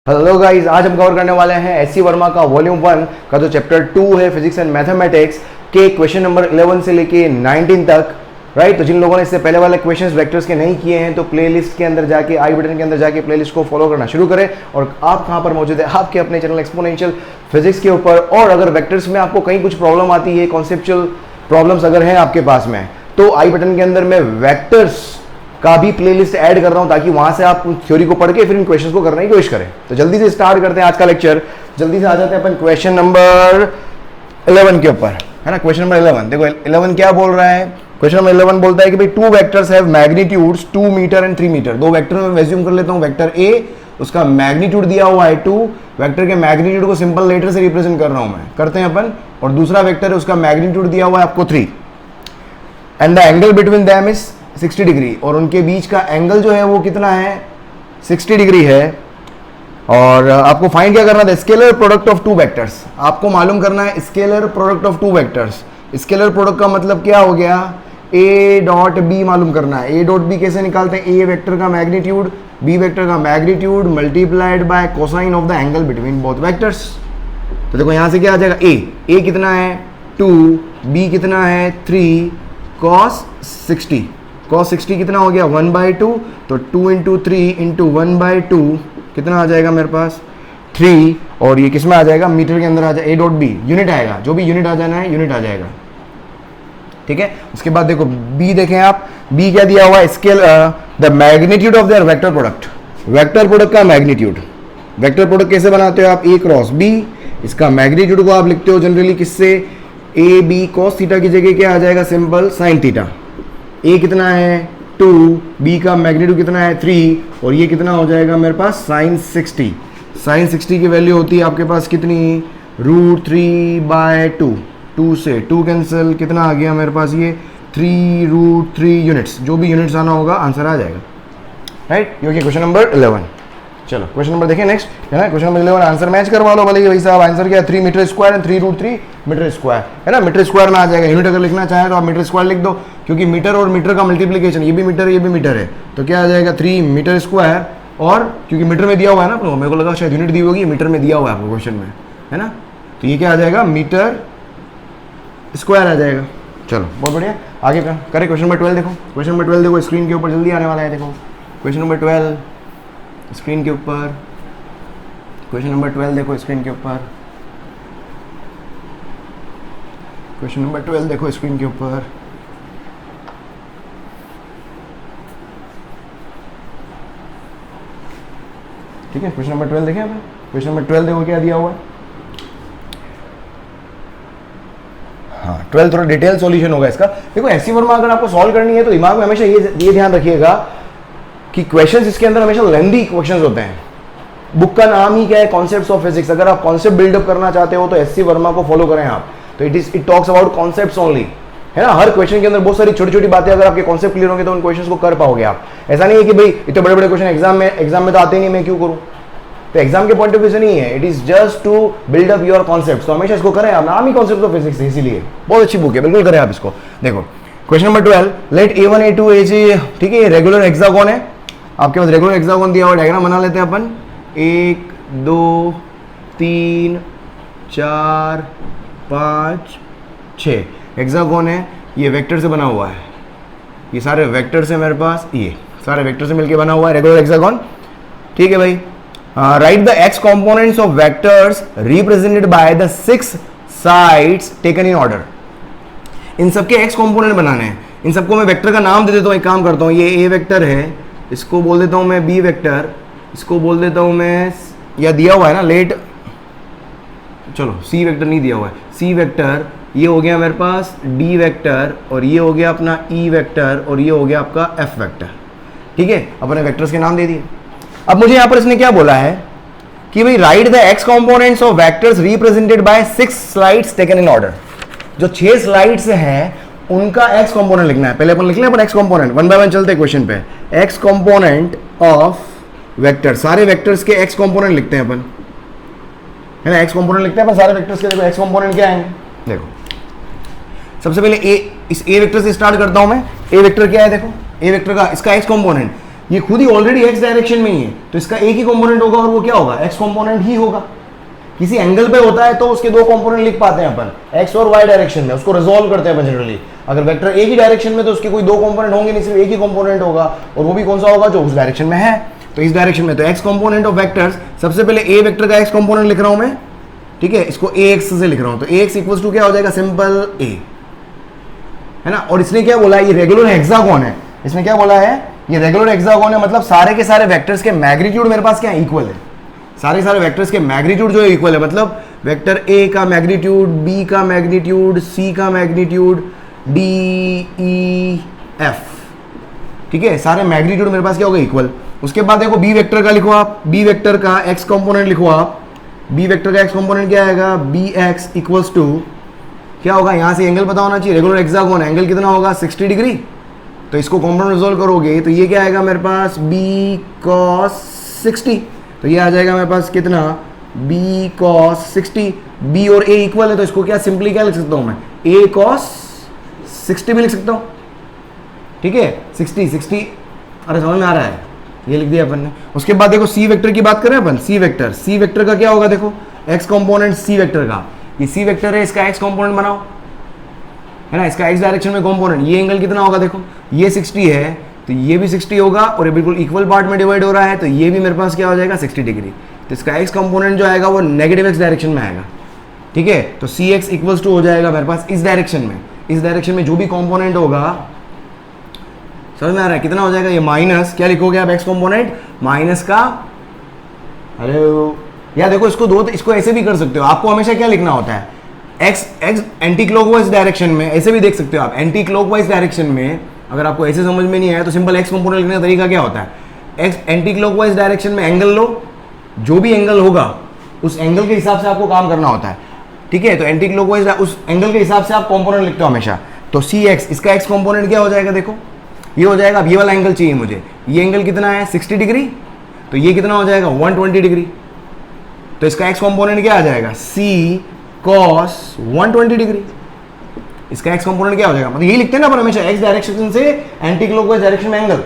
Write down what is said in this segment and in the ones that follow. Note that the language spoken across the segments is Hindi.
हेलो गाइस, आज हम कवर करने वाले हैं एस सी वर्मा का वॉल्यूम 1 का जो चैप्टर 2 है फिजिक्स एंड मैथमेटिक्स के क्वेश्चन नंबर 11 से लेके 19 तक। राइट, तो जिन लोगों ने इससे पहले वाले क्वेश्चंस वेक्टर्स के नहीं किए हैं तो प्लेलिस्ट के अंदर जाके आई बटन के अंदर जाके प्लेलिस्ट को फॉलो करना शुरू करें। और आप कहाँ पर मौजूद है? आपके अपने चैनल एक्सपोनेंशियल फिजिक्स के ऊपर। और अगर वेक्टर्स में आपको कहीं कुछ प्रॉब्लम आती है, कॉन्सेप्चुअल प्रॉब्लम्स अगर हैं आपके पास में, तो आई बटन के अंदर मैं वेक्टर्स का भी प्लेलिस्ट ऐड कर रहा हूं ताकि वहां से आप थ्योरी को पढ़ के फिर इन क्वेश्चंस को करने की कोशिश करें। तो जल्दी से स्टार्ट करते हैं आज का लेक्चर। जल्दी से आ जाते हैं अपन क्वेश्चन नंबर 11 के ऊपर, है ना। क्वेश्चन नंबर 11 देखो, 11 क्या बोल रहा है? क्वेश्चन नंबर 11 बोलता है कि भाई two vectors have magnitudes 2 metre and 3 metre. दो वेक्टर में एज्यूम कर लेता हूं, वेक्टर ए, उसका मैग्नीट्यूड दिया हुआ है 2, वेक्टर के मैग्नीट्यूड को सिंपल लेटर से रिप्रेजेंट कर रहा हूं मैं, करते हैं अपन। और दूसरा वेक्टर है, उसका मैग्नीट्यूड दिया हुआ है आपको 3 and the angle between them is 60 degree. और उनके बीच का एंगल जो है वो कितना है? 60 डिग्री है। और आपको फाइंड क्या करना था? Scalar product of two vectors. आपको मालूम करना है scalar product of two vectors. Scalar product का मतलब क्या हो गया? ए डॉट बी मालूम करना है। ए डॉट बी कैसे निकालते हैं? ए वेक्टर का मैग्नीट्यूड, बी वेक्टर का magnitude multiplied bye cosine of the angle between both vectors. तो देखो यहां से क्या आ जाएगा? ए कितना है? 2, बी कितना है? 3 cos 60। cos 60 कितना हो गया? 1/2। तो 2 इंटू 3 इंटू 1/2 कितना आ जाएगा मेरे पास? 3। और ये किस में आ जाएगा? मीटर के अंदर आ जाएगा। ए डॉट बी यूनिट आएगा, जो भी यूनिट आ जाना है यूनिट आ जाएगा, ठीक है। उसके बाद देखो बी देखें आप, बी क्या दिया हुआ है? Scale the magnitude of their vector product. Vector product का मैग्नीट्यूड, वेक्टर प्रोडक्ट कैसे बनाते हो आप? ए क्रॉस बी। इसका मैग्नीट्यूड को आप लिखते हो जनरली किससे? ए बी कॉस थीटा की जगह क्या आ जाएगा? Simple sine theta. ए कितना है? 2, बी का मैग्नीट्यूड कितना है? 3, और ये कितना हो जाएगा मेरे पास? साइन 60। साइन 60 की वैल्यू होती है आपके पास कितनी? √3/2। 2 से 2 कैंसिल, कितना आ गया मेरे पास? ये 3√3 यूनिट्स। जो भी यूनिट्स आना होगा आंसर आ जाएगा। राइट, ये क्वेश्चन नंबर 11। चलो क्वेश्चन नंबर देखिए नेक्स्ट, है ना। क्वेश्चन नंबर 11 आंसर मैच करवा लो भले। भाई साहब आंसर क्या है? 3 metre square and 3√3 metre square, है ना। मीटर स्क्वायर में आ जाएगा। यूनिट अगर लिखना चाहे तो आप मीटर स्क्वायर लिख दो, क्योंकि मीटर और मीटर का मल्टीप्लिकेशन, ये भी मीटर है ये भी मीटर है, तो क्या आ जाएगा? 3 मीटर स्क्वायर। और क्योंकि मीटर में दिया हुआ है ना, तो मेरे को लगा शायद यूनिट दी होगी, मीटर में दिया हुआ है आपको क्वेश्चन में, है ना। तो ये क्या आ जाएगा? मीटर स्क्वायर आ जाएगा। चलो बहुत बढ़िया, आगे का करें। क्वेश्चन नंबर 12 देखो, क्वेश्चन नंबर 12 देखो, स्क्रीन के ऊपर जल्दी आने वाला है। देखो क्वेश्चन नंबर 12 स्क्रीन के ऊपर, क्वेश्चन नंबर 12 देखो स्क्रीन के ऊपर, क्वेश्चन नंबर 12 देखो स्क्रीन के ऊपर। ठीक है, क्वेश्चन नंबर 12 देखें आपने। क्वेश्चन नंबर 12 देखो क्या दिया हुआ है। हाँ 12 थोड़ा डिटेल सॉल्यूशन होगा इसका। देखो एससी वर्मा अगर आपको सॉल्व करनी है तो दिमाग में हमेशा ये ध्यान रखिएगा कि क्वेश्चंस इसके अंदर हमेशा लेंथी क्वेश्चंस होते हैं। बुक का नाम ही क्या है? Concepts of physics. अगर आप कॉन्सेप्ट बिल्डअप करना चाहते हो तो एससी वर्मा को फॉलो करें आप। तो it talks about concepts only, है ना। हर क्वेश्चन के अंदर बहुत सारी छोटी छोटी बातें, अगर आपके कॉन्सेप्ट क्लियर होंगे तो उन क्वेश्चंस को कर पाओगे आप। ऐसा नहीं है कि भाई इतने बड़े बड़े क्वेश्चन एग्जाम में तो आते नहीं, मैं क्यों करूं। तो एग्जाम के पॉइंट ऑफ व्यू से नहीं है, it is just to build up your concepts. तो हमेशा इसको करें आप, नाम ही कॉन्सेप्ट ऑफ फिजिक्स है, इसीलिए बहुत अच्छी बुक है, बिल्कुल करें आप इसको। देखो question number 12, late A1 A2 AG, ठीक है, रेगुलर हेक्सागोन है आपके पास। रेगुलर हेक्सागोन दिया हुआ, डायग्राम बना लेते हैं अपन। 1 2 3 4 5 6 हेक्सागोन है। ये वेक्टर से बना हुआ है, ये सारे वेक्टर से मेरे पास, ये सारे वेक्टर से मिलके बना हुआ है रेगुलर हेक्सागोन, ठीक है भाई। Write the x components of vectors represented by the 6 sides taken in order. इन सबके एक्स कंपोनेंट बनाने हैं। इन सबको मैं वेक्टर का नाम दे देता हूँ। एक काम करता हूँ, ये ए वेक्टर है, इसको बोल देता हूँ मैं बी वेक्टर, इसको बोल देता हूँ मैं, या दिया हुआ है ना लेट, चलो सी वेक्टर नहीं दिया हुआ है, सी वेक्टर। ये हो गया मेरे पास डी वेक्टर, और ये हो गया अपना ई वेक्टर, और ये हो गया आपका एफ वेक्टर, ठीक है। अपने वेक्टर्स के नाम दे दिए। अब मुझे यहां पर इसने क्या बोला है कि भाई write the x components of vectors represented by 6 slides taken in order. जो 6 स्लाइड्स हैं उनका एक्स कंपोनेंट लिखना है। पहले अपन लिख लें अपन एक्स कंपोनेंट, 1 बाय 1 चलते हैं क्वेश्चन पे। एक्स कंपोनेंट ऑफ वेक्टर, सारे वेक्टर्स के एक्स कंपोनेंट लिखते हैं अपन, है ना। एक्स कंपोनेंट लिखते हैं अपन सारे वेक्टर्स के। देखो एक्स कंपोनेंट क्या है, देखो सबसे पहले इस ए वेक्टर से स्टार्ट करता हूं मैं। ए वेक्टर क्या है? देखो ए वेक्टर का इसका एक्स कंपोनेंट, ये खुद ही ऑलरेडी एक्स डायरेक्शन में ही है, तो इसका एक ही कंपोनेंट होगा और वो क्या होगा, एक्स कंपोनेंट ही होगा। किसी एंगल पे होता है तो उसके दो कंपोनेंट लिख पाते हैं अपन, एक्स और वाई डायरेक्शन में, उसको रिजॉल्व करते हैं अपन जनरली। अगर वेक्टर एक ही डायरेक्शन में तो उसके कोई दो कंपोनेंट होंगे नहीं, सिर्फ एक ही कंपोनेंट होगा, और वो भी कौन सा होगा, जो उस डायरेक्शन में है। तो इस डायरेक्शन में तो एक्स कंपोनेंट ऑफ वेक्टर्स, सबसे पहले ए वेक्टर का एक्स कंपोनेंट लिख रहा हूं मैं, ठीक है, इसको ए एक्स से लिख रहा हूं, तो ए एक्स इक्वल्स टू क्या हो जाएगा, सिंपल ए, है ना। और इसने क्या बोला, ये रेगुलर हेक्सागोन है, इसमें क्या बोला है, ये रेगुलर हेक्सागोन है, मतलब सारे के सारे वेक्टर्स के मैग्नीट्यूड मेरे पास क्या इक्वल है, सारे सारे वेक्टर्स के मैग्नीट्यूड जो है इक्वल है, मतलब वेक्टर ए का मैग्नीट्यूड, बी का मैग्नीट्यूड, सी का मैग्नीट्यूड, डी ई एफ, ठीक है, सारे मैग्नीट्यूड मेरे पास क्या होगा, इक्वल। उसके बाद देखो बी वेक्टर का लिखो आप, बी वेक्टर का एक्स कंपोनेंट लिखो आप, बी वेक्टर का एक्स कंपोनेंट क्या आएगा, बी एक्स इक्वल्स टू क्या होगा, यहां से एंगल पता होना चाहिए, रेगुलर हेक्सागोन एंगल कितना होगा, 60 डिग्री। तो इसको कंपोनेंट रिजॉल्व करोगे तो ये क्या आएगा मेरे पास, बी कॉस 60, तो ये आ जाएगा मेरे पास कितना, बी कॉस 60। बी और ए इक्वल है तो इसको क्या सिंपली क्या लिख सकता हूं मैं, ए कॉस 60 भी लिख सकता हूं, ठीक है, 60, अरे समझ में आ रहा है, ये लिख दिया अपन ने। उसके बाद देखो सी वेक्टर की बात करें अपन, सी वेक्टर का क्या होगा, देखो एक्स कंपोनेंट सी वेक्टर का, ये सी वेक्टर है, इसका एक्स कंपोनेंट बनाओ, है ना, इसका एक्स डायरेक्शन में कंपोनेंट, ये एंगल कितना होगा, देखो ये 60 है तो ये भी 60 होगा, और ये बिल्कुल इक्वल पार्ट में डिवाइड हो रहा है, तो ये भी मेरे पास क्या हो जाएगा, 60 डिग्री। तो इसका एक्स कंपोनेंट जो आएगा वो नेगेटिव एक्स डायरेक्शन में आएगा, ठीक है। तो सी एक्स इक्वल्स टू हो जाएगा मेरे पास इस डायरेक्शन में, इस डायरेक्शन में जो भी कंपोनेंट होगा, समझ में आ रहा है, कितना हो जाएगा, ये माइनस क्या लिखोगे आप, एक्स कंपोनेंट माइनस का, हेलो या देखो इसको दो, इसको ऐसे भी कर सकते हो, आपको हमेशा क्या लिखना होता है, एक्स एंटी क्लॉकवाइज डायरेक्शन में, ऐसे भी देख सकते हो आप, एंटी क्लॉकवाइज डायरेक्शन में अगर आपको ऐसे समझ में नहीं आया तो सिंपल एक्स कंपोनेंट लिखने का तरीका क्या होता है, एक्स एंटी क्लॉकवाइज डायरेक्शन में एंगल लो, जो भी एंगल होगा उस एंगल के हिसाब से आपको काम करना होता है, ठीक है। तो एंटी क्लॉकवाइज उस एंगल के हिसाब से आप कंपोनेंट लिखते हो हमेशा। तो सी एक्स, इसका एक्स कंपोनेंट क्या हो जाएगा, देखो ये हो जाएगा, ये वाला एंगल चाहिए मुझे, ये एंगल कितना है 60 डिग्री, तो ये कितना हो जाएगा 120 डिग्री, तो इसका एक्स कंपोनेंट क्या आ जाएगा, सी कॉस 120 डिग्री। इसका एक्स कंपोनेंट क्या हो जाएगा, मतलब यही लिखते हैं ना अपन हमेशा, एक्स डायरेक्शन से एंटी क्लॉकवाइज डायरेक्शन में एंगल,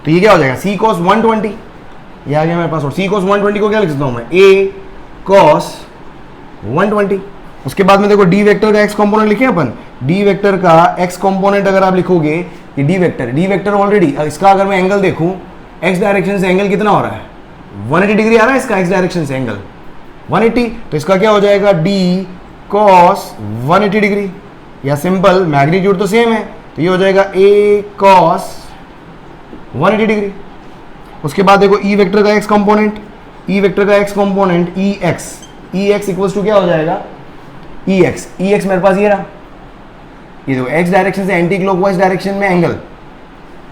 तो ये क्या हो जाएगा, सी कॉस 120, ये आ गया मेरे पास। और सी कॉस 120 को क्या लिख सकता हूं मैं, ए कॉस 120। उसके बाद में देखो डी वेक्टर का एक्स कंपोनेंट लिखे अपन, डी वेक्टर का एक्स कंपोनेंट अगर आप लिखोगे, ये डी वेक्टर ऑलरेडी, इसका अगर मैं एंगल देखूं एक्स डायरेक्शन से एंगल कितना हो रहा है, 180 डिग्री आ रहा है इसका एक्स डायरेक्शन से एंगल 180, तो इसका क्या हो जाएगा, डी कॉस 180 डिग्री, या सिंपल मैग्नीट्यूड तो सेम है, तो ये हो जाएगा ए कॉस 180 डिग्री। उसके बाद देखो ई वेक्टर का एक्स कंपोनेंट, ई वेक्टर का x component E x equals to क्या हो जाएगा, ई एक्स मेरे पास ये रहा, ये देखो एक्स डायरेक्शन से एंटी क्लॉकवाइज डायरेक्शन में एंगल,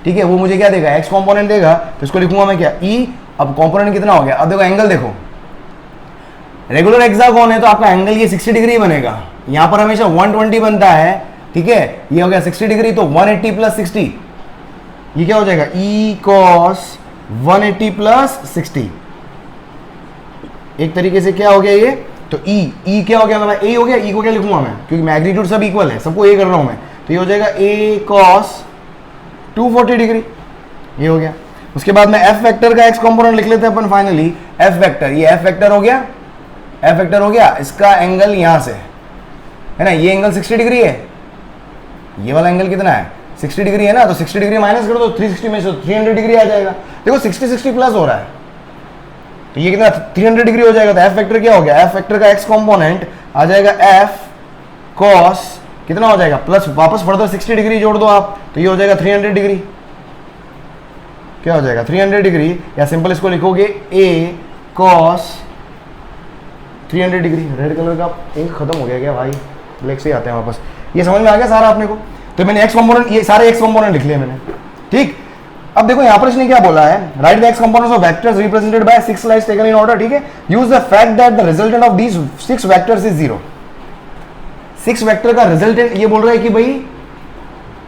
ठीक है, वो मुझे क्या देगा, एक्स कंपोनेंट देगा, तो इसको लिखूंगा मैं क्या, ई, अब कंपोनेंट कितना हो गया, अब देखो एंगल देखो, रेगुलर हेक्सागोन है तो आपका एंगल ये 60 डिग्री बनेगा, यहां पर हमेशा 120 बनता है, ठीक है, ये हो गया 60 डिग्री, तो 180 प्लस 60, ये क्या हो जाएगा, ई कॉस 180 प्लस 60, एक तरीके से क्या हो गया ये, तो ई क्या हो गया मेरा, ए हो गया, ई को क्या लिखूंगा मैं, क्योंकि मैग्नीट्यूड सब इक्वल है, सबको ए कर रहा हूं मैं, तो ये हो जाएगा ए कॉस 240 डिग्री, ये हो गया। उसके बाद में एफ वेक्टर का एक्स कंपोनेंट लिख लेते हैं अपन फाइनली, एफ वेक्टर, ये एफ वेक्टर हो गया, एफ वेक्टर हो गया, इसका एंगल यहां से है ना, ये एंगल 60 डिग्री है, ये वाला एंगल कितना है 60 डिग्री है ना, तो 60 डिग्री माइनस कर दो 360 में से, 300 डिग्री आ जाएगा, देखो 60 प्लस हो रहा है, तो ये कितना 300 डिग्री हो जाएगा, तो एफ वेक्टर क्या हो गया, एफ वेक्टर का एक्स कंपोनेंट आ जाएगा एफ कॉस कितना हो जाएगा, प्लस वापस फर्दर 60 डिग्री जोड़ दो आप, तो ये हो जाएगा 300 डिग्री, क्या हो जाएगा 300 डिग्री, या सिंपल इसको लिखोगे ए कॉस 300 डिग्री। रेड कलर का इंक खत्म हो गया क्या भाई, ब्लैक से आते हैं वापस, ये समझ में आ गया सारा अपने को, तो मैंने एक्स कंपोनेंट, ये सारे एक्स कंपोनेंट लिख लिए मैंने, ठीक। अब देखो यहां पर इसने क्या बोला है, right the x components of vectors represented by 6 slides taken in order, ठीक है, use the fact that the resultant of these 6 vectors is 0। 6 vector का रिजल्टेंट ये बोल रहा है कि भाई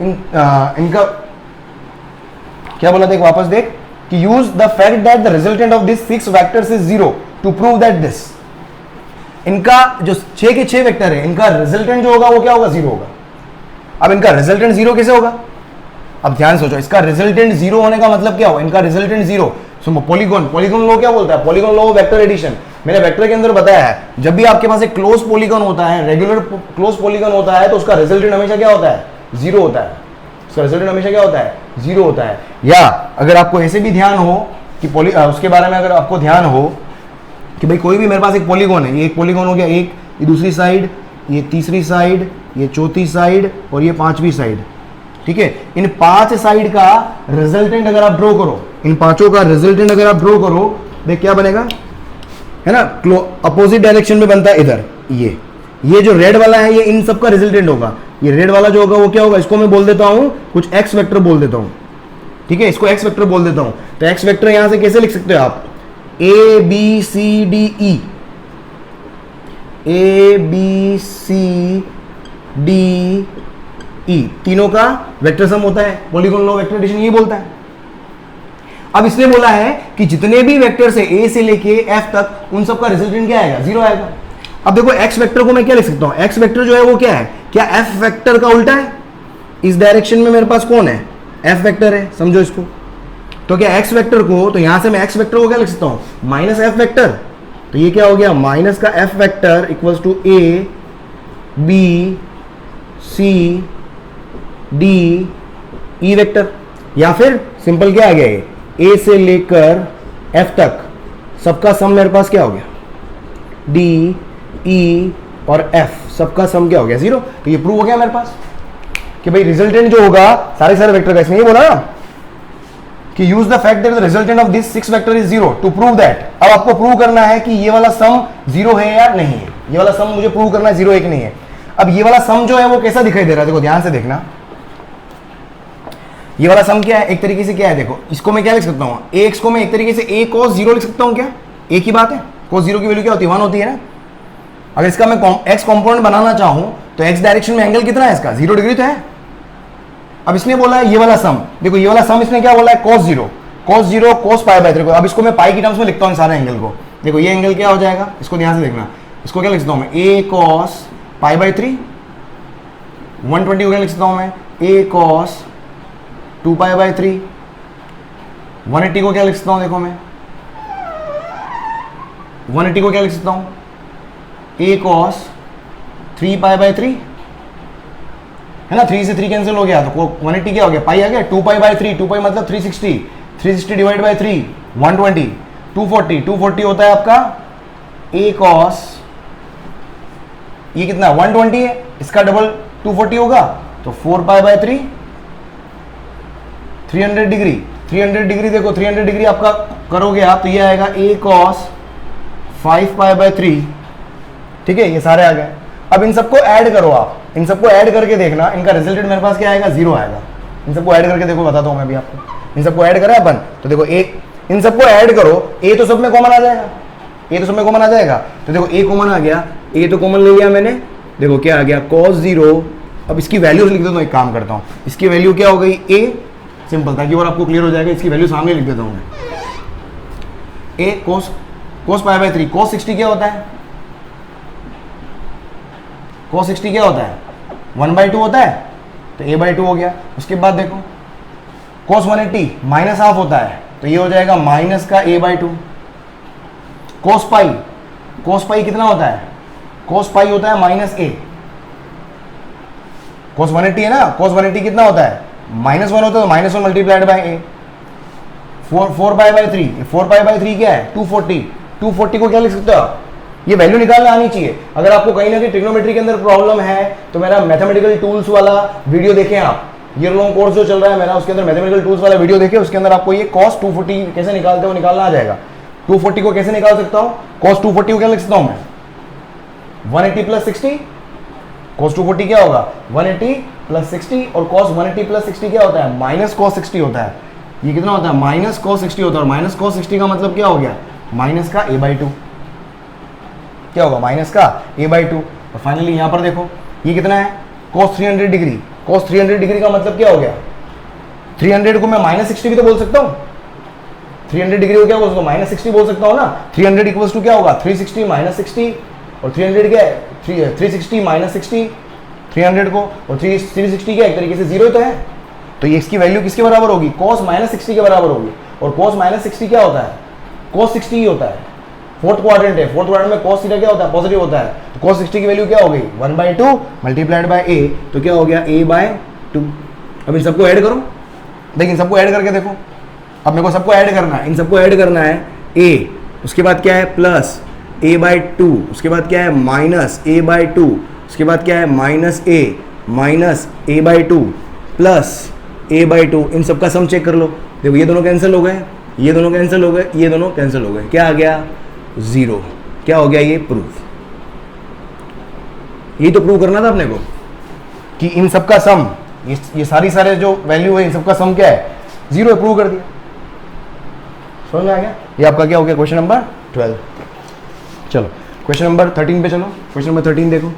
इनका क्या बोला, देख वापस देख, कि use the fact that the resultant of this 6 vectors is 0 to prove that this, इनका जो 6 के 6 वेक्टर है, इनका रिजल्टेंट जो होगा वो क्या होगा, 0 होगा। अब इनका रिजल्टेंट 0 कैसे होगा, अब ध्यान सोचो, इसका रिजल्टेंट जीरो होने का मतलब क्या हो, इनका रिजल्टेंट जीरो। सो पॉलीगॉन, पॉलीगॉन लॉ क्या बोलता है, पॉलीगॉन लॉ वेक्टर एडिशन मैंने वेक्टर के अंदर बताया है, जब भी आपके पास एक क्लोज पॉलीगॉन होता है, रेगुलर क्लोज पॉलीगॉन होता है, तो उसका रिजल्टेंट हमेशा क्या होता है, जीरो होता है। उसका रिजल्टेंट हमेशा क्या होता है, जीरो होता है। या अगर आपको ऐसे भी ध्यान हो कि उसके बारे में अगर आपको ध्यान हो कि भाई कोई भी मेरे पास एक पॉलीगॉन है, ये एक पॉलीगॉन हो गया, एक ये दूसरी साइड, ये तीसरी साइड, ये चौथी साइड और ये पांचवी साइड, ठीक है। इन 5 साइड का रिजल्टेंट अगर आप ड्रॉ करो, इन पांचों का रिजल्टेंट अगर आप ड्रॉ करो, देख क्या बनेगा, है ना, अपोजिट डायरेक्शन में बनता है इधर। ये जो रेड वाला है ये इन सब का रिजल्टेंट होगा। ये रेड वाला जो होगा वो क्या होगा, इसको मैं बोल देता हूं कुछ एक्स वेक्टर बोल देता हूं, ठीक है, इसको एक्स वेक्टर बोल देता हूं। तो एक्स वेक्टर यहां से कैसे लिख सकते हो आप, A B C D E, A B C D E, तीनों का वेक्टर सम होता है। पॉलीगॉन लॉ वेक्टर एडिशन ये बोलता है। अब इसने बोला है कि जितने भी वेक्टर है ए से लेके एफ तक, उन सब का रिजल्टेंट क्या आएगा, जीरो आएगा। अब देखो एक्स वेक्टर को मैं क्या लिख सकता हूं, एक्स वेक्टर जो है वो क्या है, क्या एफ वेक्टर का उल्टा है। इस डायरेक्शन में मेरे पास कौन है, एफ वेक्टर है, समझो इसको। तो क्या एक्स वेक्टर को, तो यहां से मैं एक्स वेक्टर को क्या लिख सकता हूं, माइनस एफ वेक्टर। तो ये क्या हो गया, माइनस का F vector equals to A B C D E vector, या फिर सिंपल क्या आ गया, ये ए से लेकर एफ तक सबका सम मेरे पास क्या हो गया, डी ई और एफ सबका सम क्या हो गया, जीरो। तो ये प्रूव हो गया मेरे पास कि भाई रिजल्टेंट जो होगा सारे वेक्टर का, इसमें ये बोला ना कि use the fact that the resultant of this 6 vector is zero to prove that. अब आपको प्रूव करना है कि ये वाला सम जीरो है या नहीं है, ये वाला सम मुझे प्रूव करना है जीरो है कि नहीं है। अब ये वाला सम जो है वो कैसा दिखाई दे रहा है, देखो ध्यान से देखना, ये वाला सम क्या है, एक तरीके से क्या है, देखो इसको मैं क्या लिख सकता हूं, एक्स को मैं एक तरीके से ए cos जीरो लिख सकता हूं। क्या एक ही बात है, cos जीरो की वैल्यू क्या होती है, 1 होती है ना। अगर इसका मैं एक्स कंपोनेंट बनाना चाहूं तो एक्स डायरेक्शन में एंगल कितना है इसका, 0 डिग्री तो है। अब इसने बोला है ये वाला सम, देखो ये वाला सम इसने क्या बोला है, cos zero cos pi by 3 को। अब इसको मैं पाई की टर्म्स में लिखता हूं सारे एंगल को। देखो ये एंगल क्या हो जाएगा, इसको ध्यान से देखना, इसको क्या लिख सकता हूं मैं, a cos पाई बाय 3, 120 को क्या लिख सकता हूं मैं, a cos 2 पाई बाय 3, 180 को क्या लिख सकता हूं, देखो मैं 180 को क्या लिख सकता हूं, a cos 3 पाई बाय 3, है ना, 3 से 3 कैंसिल हो गया तो 180 क्या हो गया, पाई आ गया, 2 पाई बाय 3, 2 पाई मतलब 360, 360 डिवाइड बाय 3 120, 240 होता है आपका a cos, ये कितना 120 है, इसका डबल 240 होगा तो 4 पाई बाय 3, 300 डिग्री, 300 डिग्री देखो 300 डिग्री आपका करोगे आप तो ये आएगा a cos 5 पाई बाय 3, ठीक है, ये सारे आ गए। अब इन सबको ऐड करो आप, इन सबको ऐड करके देखना, इनका रिजल्टेंट मेरे पास क्या आएगा, जीरो आएगा। इन सबको ऐड करके देखो, बताता हूं मैं भी आपको। इन सबको ऐड करें अपन तो देखो एक, इन सबको ऐड करो, ए तो सब में कॉमन आ जाएगा, ए तो सब में कॉमन आ जाएगा। तो देखो ए कॉमन आ गया, ए तो कॉमन ले लिया मैंने, देखो क्या आ गया cos जीरो। अब इसकी वैल्यू लिख देता हूँ, एक काम करता हूँ, इसकी वैल्यू क्या हो गई a, सिंपल ताकि और आपको क्लियर हो जाएगा, इसकी वैल्यू सामने लिख देता हूँ मैं, a cos pi by 3, cos 60 क्या होता है, cos 60 क्या होता है, 1/2 होता है, तो a/2 हो गया। उसके बाद देखो cos 180 माइनस हाफ होता है, तो ये हो जाएगा माइनस का a/2। cos पाई कितना होता है, cos पाई होता है माइनस a, cos 180 है ना, cos 180 कितना होता है, -1 होता है, तो -1 multiplied by a, 4 pi by 3, 4 pi by 3 क्या है, 240 को क्या लिख सकते हो, ये वैल्यू निकालना आनी चाहिए। अगर आपको कहीं ना कहीं ट्रिग्नोमेट्री के अंदर प्रॉब्लम है तो मेरा मैथमेटिकल टूल्स वाला वीडियो देखें आप, ईयर लॉन्ग कोर्स जो चल रहा है मेरा, उसके अंदर मैथमेटिकल टूल्स वाला वीडियो देखें, उसके अंदर आपको ये cos 240 कैसे निकालते हो निकालना आ जाएगा। 240 को कैसे निकाल सकता हूँ, cos 240 को क्या लिख सकता हूँ मैं, 180 प्लस 60, cos 240 क्या होगा 180 प्लस 60, और cos 180 प्लस 60 क्या होता है, माइनस cos 60 होता है। ये कितना होता है, माइनस cos 60 होता है, और माइनस cos 60 का मतलब क्या हो गया, माइनस का a/2, क्या होगा, माइनस का a/2। और फाइनली यहां पर देखो ये कितना है, cos 300 डिग्री, cos 300 डिग्री का मतलब क्या हो गया, 300 को मैं -60 भी तो बोल सकता हूँ, 300 डिग्री को क्या बोल सकता हूँ, -60 बोल सकता हूँ ना। 300 इक्वल्स टू क्या होगा, 360 -60, और 300 क्या है, 360 -60, 300 को, और 360 क्या एक तरीके से जीरो तो है। तो ये इसकी वैल्यू किसके बराबर होगी, cos -60 के बराबर होगी। और cos -60 क्या होता है, cos 60 ही होता है, फोर्थ क्वाड्रेंट है, फोर्थ क्वाड्रेंट में cos थीटा क्या होता है, पॉजिटिव होता है। तो cos 60 की वैल्यू क्या हो गई, 1/2 मल्टीप्लाइड बाय a, तो क्या हो गया a/2। अब इन सबको ऐड करो, देखिए इन सबको ऐड करके देखो, अब मेरे को सबको ऐड करना है, इन सबको ऐड करना है a, उसके बाद क्या है प्लस a/2, उसके बाद क्या है माइनस a/2, उसके बाद क्या है माइनस a/2 प्लस a/2, इन सबका सम चेक कर लो। देखो ये दोनों कैंसिल हो गए, ये दोनों कैंसिल हो गए, ये दोनों कैंसिल हो गए, क्या आ गया 0। क्या हो गया ये प्रूफ। ये तो प्रूव करना था अपने को कि इन सबका सम, ये सारे जो वैल्यू है इन सबका सम क्या है 0 है, प्रूव कर दिया। समझ में आ गया। ये आपका क्या हो गया क्वेश्चन नंबर 12। चलो क्वेश्चन नंबर 13 पे चलो, क्वेश्चन नंबर 13 देखो,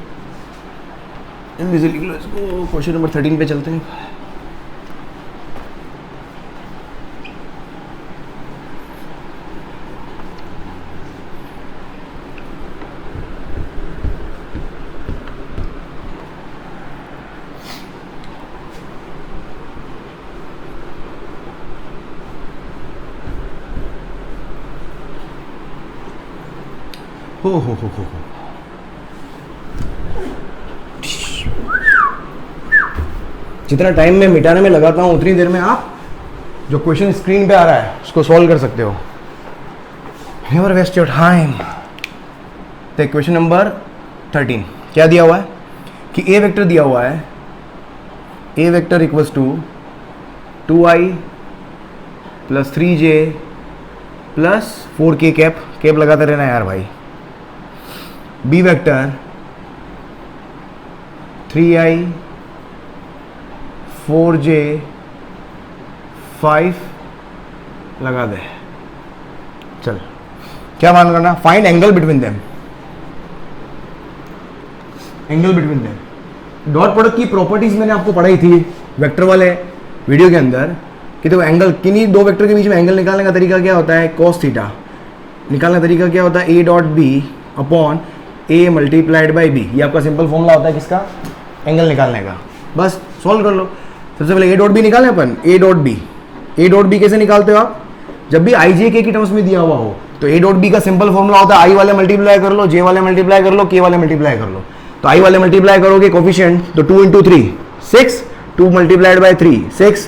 जल्दी से लिख लो इसको। क्वेश्चन नंबर 13 पे चलते हैं। हो जितना टाइम मैं मिटाने में लगाता हूं उतनी देर में आप जो क्वेश्चन स्क्रीन पे आ रहा है उसको सॉल्व कर सकते हो। Never waste your time. तो क्वेश्चन नंबर 13 क्या दिया हुआ है कि ए वेक्टर दिया हुआ है, A vector equals to 2i plus 3j plus 4k, cap लगाते रहना यार भाई। बी वेक्टर 3i 4j 5 लगा दे। चल क्या मान करना, find angle between them, angle between them. Dot product की प्रॉपर्टीज मैंने आपको पढ़ाई थी वेक्टर वाले वीडियो के अंदर कि तो एंगल किन्हीं दो वेक्टर के बीच में एंगल निकालने का तरीका क्या होता है, cos थीटा। निकालने का तरीका क्या होता है, a dot B upon a multiplied by B. ये आपका सिंपल फॉर्मूला होता है किसका, एंगल निकालने का। बस सॉल्व कर लो। सबसे पहले a डॉट बी निकालें अपन, a dot B. a dot B कैसे निकालते हो आप, जब भी i j k की टर्म्स में दिया हुआ हो तो a डॉट बी का सिंपल फॉर्मूला होता है i वाले मल्टीप्लाई कर लो, j वाले मल्टीप्लाई कर लो, k वाले मल्टीप्लाई कर लो। तो i वाले मल्टीप्लाई करोगे कोफिशिएंट, तो 2 into 3 6, 2 multiplied by 3 6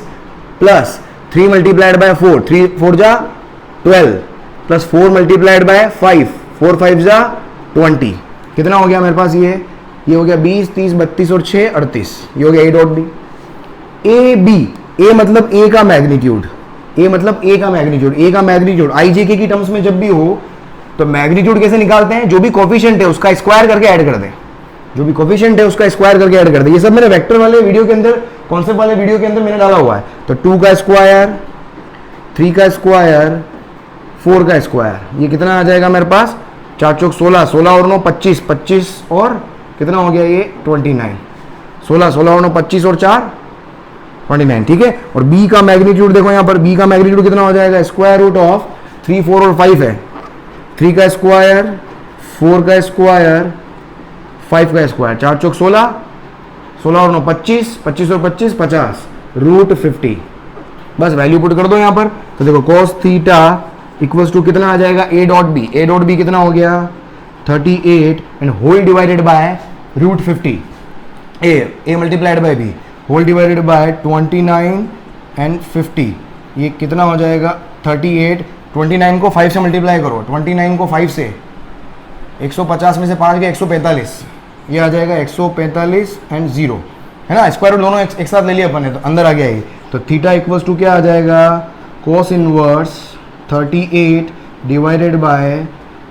plus 3 multiplied by 4, 3 4 जा 12 प्लस 4 मल्टीप्लाइड बाय 5, 4 5 जा 20। कितना हो गया मेरे पास, ये हो गया 20 30 32 और 6 38। ये हो गया A dot B. A B, A मतलब ए का मैग्नीट्यूड, ए मतलब ए का मैग्नीट्यूड, ए का मैग्नीट्यूड आई जे के की टर्म्स में जब भी हो तो मैग्नीट्यूड कैसे निकालते हैं, जो भी कोफिशिएंट है उसका स्क्वायर करके ऐड कर दें, जो भी कोफिशिएंट है उसका स्क्वायर करके ऐड कर दें। ये सब मैंने वेक्टर वाले वीडियो के अंदर, कॉन्सेप्ट वाले वीडियो के अंदर मैंने डाला हुआ है। तो 2 का स्क्वायर, 3 का स्क्वायर, 4 का स्क्वायर, ये कितना आ जाएगा मेरे पास, 4 चौक 16, 16 और 9 25, 25 और कितना हो गया ये 29, 16 16 और 9 25 और 4 29, ठीक है। और b का मैग्नीट्यूड देखो यहाँ पर, b का मैग्नीट्यूड कितना हो जाएगा, स्क्वायर रूट ऑफ 3 4 और 5 है, 3 का स्क्वायर, 4 का स्क्वायर, 5 का स्क्वायर, 4 चौक 16, 16 और 9 25, 25 और 25 50, रूट 50। बस वैल्यू पुट कर दो यहाँ पर। तो देखो cos थीटा इक्वल्स टू कितना आ जाएगा, a dot B. a dot B कितना हो गया 38 and whole divided by root 50, a multiplied by b whole divided by 29 and 50। ये कितना हो जाएगा 38, 29 को 5 से मल्टीप्लाई करो, 29 को 5 से 150 में से 5 गया 145, ये आ जाएगा 145 एंड 0, है ना। स्क्वायर रूट दोनों एक साथ ले लिया अपन ने, तो अंदर आ गया ये। तो थीटा इक्वल्स टू क्या आ जाएगा, cos इनवर्स 38 डिवाइडेड बाय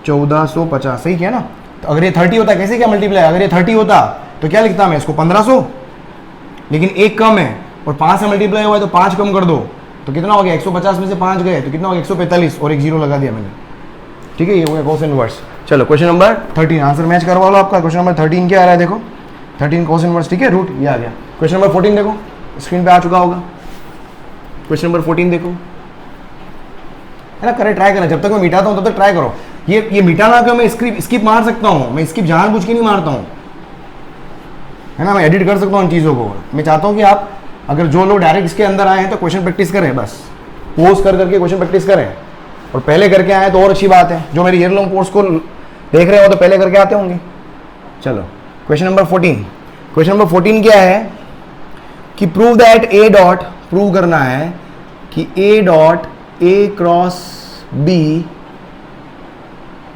1450, सही किया ना। तो अगर ये 30 होता कैसे क्या मल्टीप्लाई, अगर ये 30 होता तो क्या लिखता मैं इसको 1500, लेकिन एक कम है और 5 से मल्टीप्लाई हुआ है तो 5 कम कर दो, तो कितना हो गया 150 में से 5 गए तो कितना हो गया 145 और एक 0 लगा दिया मैंने, ठीक है। ये हो गया cos इनवर्स। चलो क्वेश्चन नंबर 13 आंसर मैच करवा लो आपका। क्वेश्चन नंबर 13 क्या आ रहा है देखो, 13 cos इनवर्स, ठीक है, रूट ये आ गया। क्वेश्चन नंबर 14 देखो, स्क्रीन पे आ चुका होगा। क्वेश्चन नंबर 14 देखो, है ना, करे ट्राई करना, जब तक मैं मिटाता हूँ तब तक ट्राई करो। ये मिटाना का मैं स्किप मार सकता हूँ, मैं स्किप जानबूझ के नहीं मारता हूँ, है ना, मैं एडिट कर सकता हूँ इन चीज़ों को। मैं चाहता हूँ कि आप अगर जो लोग डायरेक्ट इसके अंदर आए हैं तो क्वेश्चन प्रैक्टिस करें, बस पोज कर करके क्वेश्चन प्रैक्टिस करें, और पहले करके आए तो और अच्छी बात है। जो मेरे ईयर लॉन्ग कोर्स को देख रहे हो तो पहले करके आते होंगे। चलो क्वेश्चन नंबर 14। क्वेश्चन नंबर 14 क्या है कि prove that A dot, prove करना है कि A dot A cross B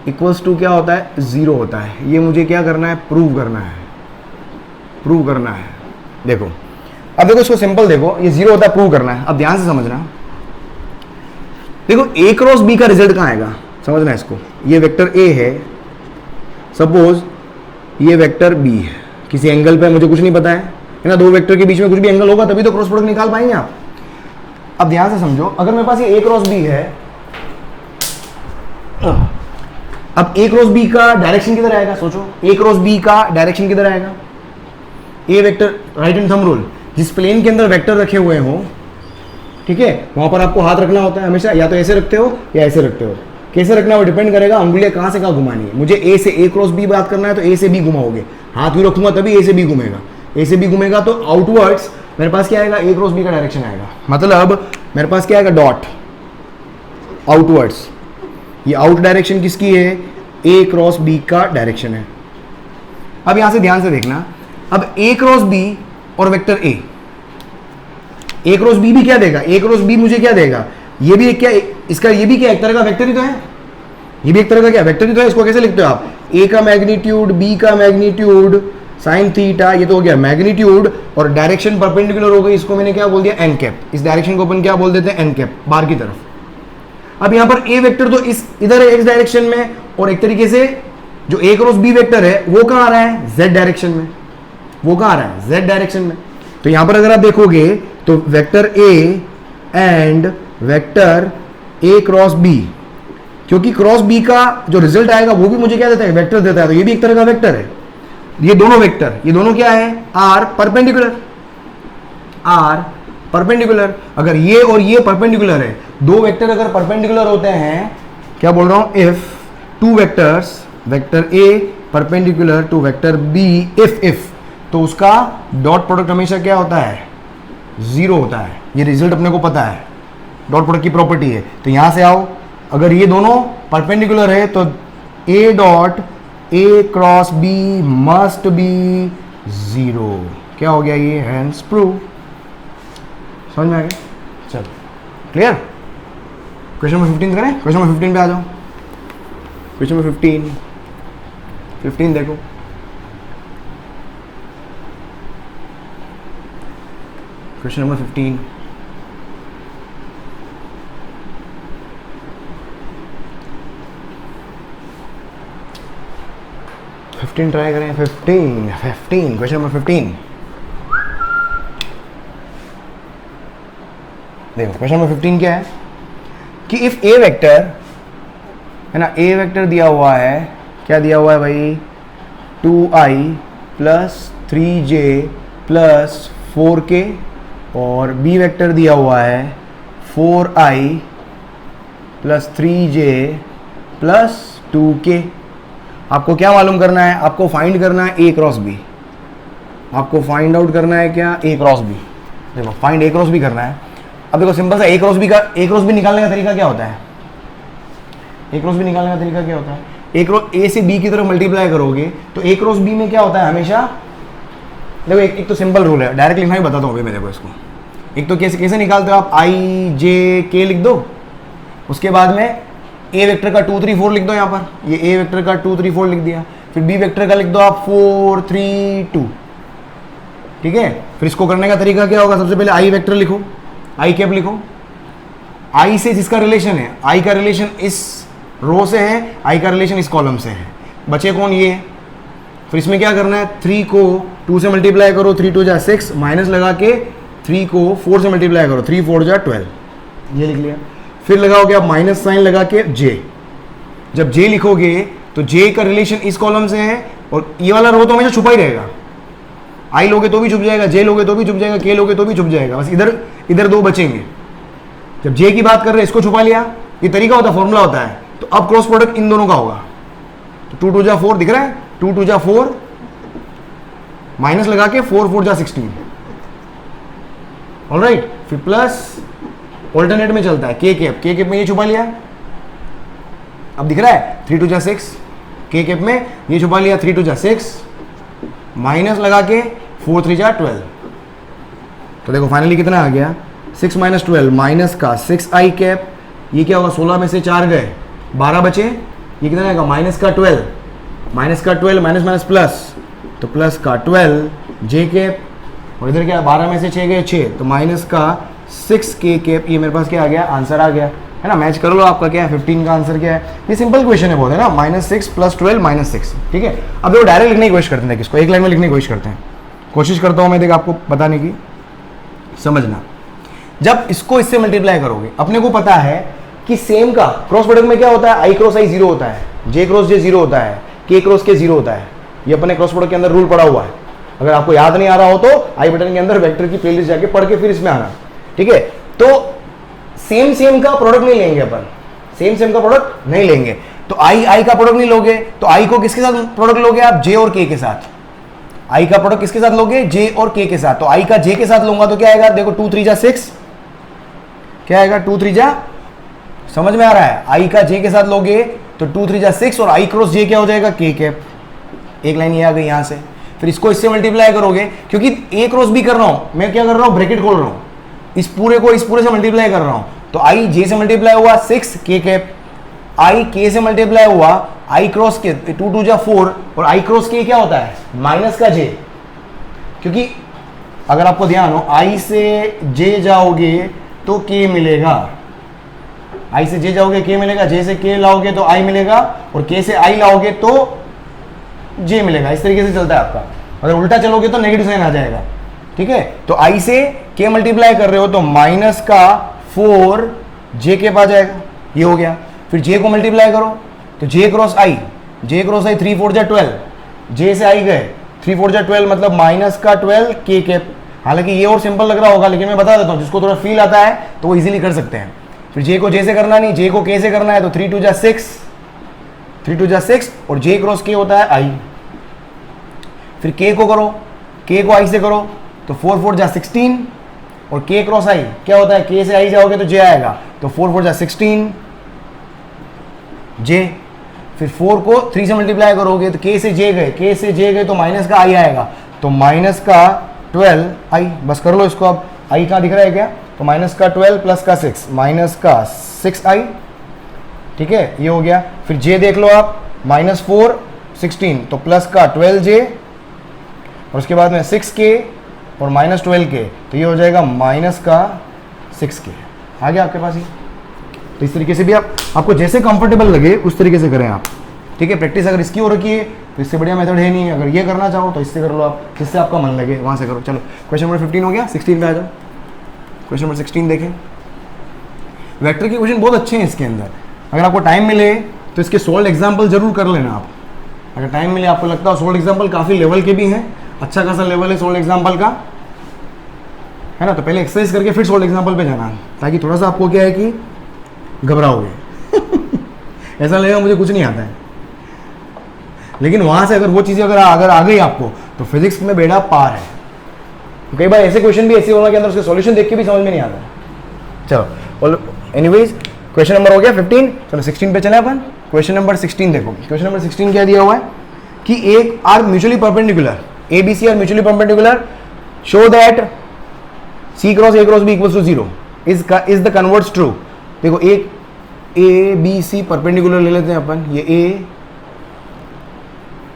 equals to क्या होता है, 0 होता है। ये मुझे क्या करना है, प्रूव करना है, प्रूव करना है। देखो अब देखो इसको सिंपल देखो, ये 0 होता है, प्रूव करना है। अब ध्यान से समझना, देखो ए क्रॉस बी का रिजल्ट कहाँ आएगा, समझना इसको। ये वेक्टर ए है, सपोज ये वेक्टर बी है, किसी एंगल पे मुझे कुछ नहीं पता है ना, दो वेक्टर के बीच में कुछ भी एंगल होगा तभी तो क्रॉस प्रोडक्ट निकाल पाएंगे आप। अब ध्यान से समझो, अगर मेरे पास ये ए क्रॉस बी है, अब ए क्रॉस बी का डायरेक्शन किधर आएगा, सोचो ए क्रॉस बी का डायरेक्शन किधर आएगा। A vector, right hand thumb rule, जिस प्लेन के अंदर वेक्टर रखे हुए हो, ठीक है, वहां पर आपको हाथ रखना होता है हमेशा, या तो ऐसे रखते हो या ऐसे रखते हो। कैसे रखना वो डिपेंड करेगा अंगुलियां कहां से कहां घुमानी है। मुझे ए से ए क्रॉस बी बात करना है तो ए से बी घुमाओगे, हाथ भी रखूंगा तभी ए से बी घूमेगा। ए से बी घूमेगा तो आउटवर्ड्स मेरे पास क्या आएगा, ए क्रॉस बी का डायरेक्शन आएगा। मतलब मेरे पास क्या आएगा, डॉट आउटवर्ड्स। ये आउट डायरेक्शन किसकी है, ए क्रॉस बी का डायरेक्शन है। अब यहां से ध्यान से देखना, अब ए क्रॉस बी और वेक्टर ए क्रॉस बी भी क्या देगा, ए क्रॉस बी मुझे क्या देगा, ये भी एक क्या, इसका ये भी क्या एक तरह का वेक्टर ही तो है, ये भी एक तरह का क्या वेक्टर ही तो है। इसको कैसे लिखते हो आप, ए का मैग्नीट्यूड, बी का मैग्नीट्यूड साइन थीटा, ये तो हो गया मैग्नीट्यूड, और डायरेक्शन परपेंडिकुलर हो गई, इसको मैंने क्या बोल दिया, एन कैप। इस डायरेक्शन को अपन क्या बोल देते हैं, एन कैप, बाहर की तरफ। अब यहां पर ए वेक्टर तो इस इधर है एक्स डायरेक्शन में, और एक तरीके से जो ए क्रॉस बी वेक्टर है वो कहां आ रहा है, जेड डायरेक्शन में। वो कहां आ रहा है, जेड डायरेक्शन में। तो यहां पर अगर आप देखोगे तो vector A and vector A cross B, क्योंकि क्रॉस बी का जो रिजल्ट आएगा वो भी मुझे क्या देता है, वेक्टर देता है, तो ये भी एक तरह का वेक्टर है। ये दोनों वेक्टर, ये दोनों क्या है, आर परपेंडिकुलर, आर परपेंडिकुलर। अगर ये और ये परपेंडिकुलर है, दो वेक्टर अगर परपेंडिकुलर होते हैं, क्या बोल रहा हूं, if two vectors, vector A perpendicular to vector B, if तो उसका डॉट प्रोडक्ट हमेशा क्या होता है, 0 होता है। ये रिजल्ट अपने को पता है, डॉट प्रोडक्ट की प्रॉपर्टी है। तो यहां से आओ, अगर ये दोनों परपेंडिकुलर है तो A dot A cross B must be 0। क्या हो गया ये, हैंस प्रूव। समझ में आ गया, चलो क्लियर। क्वेश्चन नंबर 15 करें, क्वेश्चन नंबर 15 पे आ जाओ। क्वेश्चन नंबर 15 देखो, क्वेश्चन नंबर 15। ट्राई करें, 15 क्वेश्चन नंबर 15 देखो। क्वेश्चन नंबर 15 क्या है कि इफ ए वेक्टर है ना, ए वेक्टर दिया हुआ है, क्या दिया हुआ है भाई, 2i plus 3j plus 4k, और बी वेक्टर दिया हुआ है 4i plus 3j plus 2k। आपको क्या मालूम करना है, आपको फाइंड करना है ए क्रॉस बी। आपको फाइंड आउट करना है क्या, ए क्रॉस बी। देखो फाइंड ए क्रॉस बी करना है। अब देखो सिंपल सा ए क्रॉस बी निकालने का तरीका क्या होता है, ए क्रॉस बी निकालने का तरीका क्या होता है, ए से बी की तरफ मल्टीप्लाई करोगे तो ए क्रॉस बी में क्या होता है हमेशा। देखो एक तो सिंपल रूल है, डायरेक्ट लिखना ही बताता हूँ अभी मैं। देखो इसको एक तो कैसे निकालते हो आप, आई जे के लिख दो, उसके बाद में ए वेक्टर का 2 3 4 लिख दो। यहाँ पर ये ए वेक्टर का 2 3 4 लिख दिया, फिर बी वेक्टर का लिख दो आप 4 3 2, ठीक है। फिर इसको करने का तरीका क्या होगा, सबसे पहले आई वेक्टर लिखो, आई कैप लिखो, आई से जिसका रिलेशन है, आई का रिलेशन इस रो से है, आई का रिलेशन इस कॉलम से है, बचे कौन, ये। फिर इसमें क्या करना है, 3 को 2 से मल्टीप्लाई करो, 3 2 जा 6, माइनस लगा के 3 को 4 से मल्टीप्लाई करो, 3 4 जा 12, ये लिख लिया। फिर लगाओगे आप माइनस साइन लगा के जे। जब जे लिखोगे तो जे का रिलेशन इस कॉलम से है, और ये वाला रो तो हमेशा छुपा ही रहेगा। आई लोगे तो भी छुप जाएगा, जे लोगे तो भी छुप जाएगा, के लोगे तो भी छुप जाएगा, बस इधर दो बचेंगे। जब जे की बात कर रहे हैं इसको छुपा लिया, ये तरीका होता है, फॉर्मूला होता है। तो अब क्रॉस प्रोडक्ट इन दोनों का होगा, तो 2 2 जा 4 दिख रहा है, 2 2 जा 4 माइनस लगा के 4 4 जा 16, ऑलराइट, फिर प्लस ऑल्टरनेट में चलता है के कैप में ये छुपा लिया, अब दिख रहा है 3 2 6, के कैप में ये छुपा लिया 3 2 6, माइनस लगा के 4 3 12। तो देखो फाइनली कितना आ गया 6 - 12 माइनस का 6i कैप, ये क्या होगा 16 में से 4 गए 12 बचे, ये कितना आएगा माइनस का 12 माइनस माइनस प्लस, तो प्लस का 12 जे कैप, और इधर क्या 12 में से 6 गए 6, तो माइनस का 6 के कैप। ये मेरे पास क्या आ गया आंसर आ गया है ना, मैच कर लो आपका क्या है 15 का आंसर क्या है। ये सिंपल क्वेश्चन है बहुत है ना, -6 + 12 -6, ठीक है। अब देखो डायरेक्ट लिखने की कोशिश करते हैं, किसको एक लाइन में लिखने की कोशिश करते हैं, कोशिश करता हूँ मैं देख आपको बताने की, समझना। जब इसको इससे मल्टीप्लाई करोगे, अपने को पता है कि सेम का क्रॉस प्रोडक्ट में क्या होता है, i क्रॉस i 0 होता है, j क्रॉस j 0 होता है, k क्रॉस k 0 होता है। ये अपने क्रॉस प्रोडक्ट के अंदर रूल पड़ा हुआ है, अगर आपको याद नहीं आ रहा हो तो आई बटन के अंदर वेक्टर की प्लेलिस्ट जाके पढ़ के फिर इसमें आना, ठीक है। तो सेम का प्रोडक्ट नहीं लेंगे अपन, सेम का प्रोडक्ट नहीं लेंगे, तो आई का प्रोडक्ट नहीं लोगे, तो आई को किसके साथ प्रोडक्ट लोगे आप, जे और के के साथ। आई का प्रोडक्ट किसके साथ लोगे, जे और के साथ, तो आई का जे के साथ लूंगा तो क्या आएगा, देखो 2 3 6, क्या आएगा 2 3 समझ में आ रहा है, आई का जे के साथ लोगे तो 2 3 6, और आई क्रॉस जे क्या हो जाएगा के कैप। एक लाइन ये आ गई यहां से, फिर इसको इससे मल्टीप्लाई करोगे, क्योंकि ए क्रॉस बी कर रहा हूं मैं, क्या कर रहा हूं ब्रैकेट खोल रहा हूं, इस पूरे को इस पूरे से मल्टीप्लाई कर रहा हूं, तो आई जे से मल्टीप्लाई हुआ 6 के कैप, आई के से मल्टीप्लाई हुआ आई क्रॉस के 2 2 4, और आई क्रॉस के क्या होता है माइनस का जे, क्योंकि अगर आपको ध्यान हो आई से जे जाओगे तो के मिलेगा, आई से जे जाओगे के मिलेगा, जे से के लाओगे तो आई मिलेगा, और के से आई लाओगे तो जे मिलेगा। इस तरीके से चलता है आपका, अगर उल्टा चलोगे तो नेगेटिव साइन आ जाएगा, ठीक है। तो आई से के मल्टीप्लाई कर रहे हो तो माइनस का 4 जे के पास जाएगा, ये हो गया। फिर जे को मल्टीप्लाई करो तो जे क्रॉस आई 3 4 12, जे से आई गए 3 4 12 मतलब माइनस का 12 के कैप। हालांकि ये और सिंपल लग रहा होगा, लेकिन मैं बता देता हूँ, जिसको थोड़ा फील आता है तो वो इजीली कर सकते हैं। फिर जे को जे से करना नहीं, जे को के से करना है, तो 3 2 6 और जे क्रॉस के होता है आई। फिर के को करो, के को आई से करो तो 4 4 16, और के क्रॉस आई क्या होता है, के से आई जाओगे तो जे आएगा, तो 4 4 16 जे। फिर 4 को 3 से मल्टीप्लाई करोगे तो के से जे गए तो माइनस का आई आएगा, तो माइनस का 12 आई। बस कर लो इसको, अब आई कहाँ दिख रहा है क्या, तो माइनस का 12 प्लस का 6 माइनस का 6 आई, ठीक है, ये हो गया। फिर जे देख लो आप, -4 16 तो प्लस का 12 जे, और उसके बाद में 6 के और -12 के, तो ये हो जाएगा माइनस का 6 के। आ गया आपके पास ही। तो इस तरीके से भी आपको जैसे कंफर्टेबल लगे उस तरीके से करें आप, ठीक है। प्रैक्टिस अगर इसकी हो रखी है तो इससे बढ़िया मेथड है नहीं, अगर ये करना चाहो तो इससे कर लो आप, जिससे आपका मन लगे वहाँ से करो। चलो क्वेश्चन नंबर 15 हो गया, 16 पे आ जाओ। क्वेश्चन नंबर 16 देखें, वेक्टर के क्वेश्चन बहुत अच्छे हैं इसके अंदर। अगर आपको टाइम मिले तो इसके सोल्ड एग्जाम्पल जरूर कर लेना आप, अगर टाइम मिले, आपको लगता है सोल्ड एग्जाम्पल काफ़ी लेवल के भी हैं, अच्छा खासा लेवल है सोल्ड एग्जाम्पल का, है ना। तो पहले एक्सरसाइज करके फिर सोल्ड एग्जाम्पल पे जाना, ताकि थोड़ा सा आपको क्या है कि घबराओगे ऐसा लगेगा मुझे कुछ नहीं आता है, लेकिन वहां से अगर वो चीज़ें अगर आ गई आपको तो फिजिक्स में बेड़ा पार है। तो कई बार ऐसे क्वेश्चन भी ऐसे होगा के अंदर उसके सॉल्यूशन देख के भी समझ में नहीं आता। चलो एनीवेज क्वेश्चन नंबर हो गया 15, चलो 16 पे चले अपन। क्वेश्चन नंबर 16 देखो, क्वेश्चन नंबर 16 क्या दिया हुआ है कि एक are mutually perpendicular, A B C are mutually perpendicular, show that C cross A cross B equals to 0 is the converse true. देखो एक ए बी सी परपेंडिकुलर ले लेते हैं अपन, ये ए,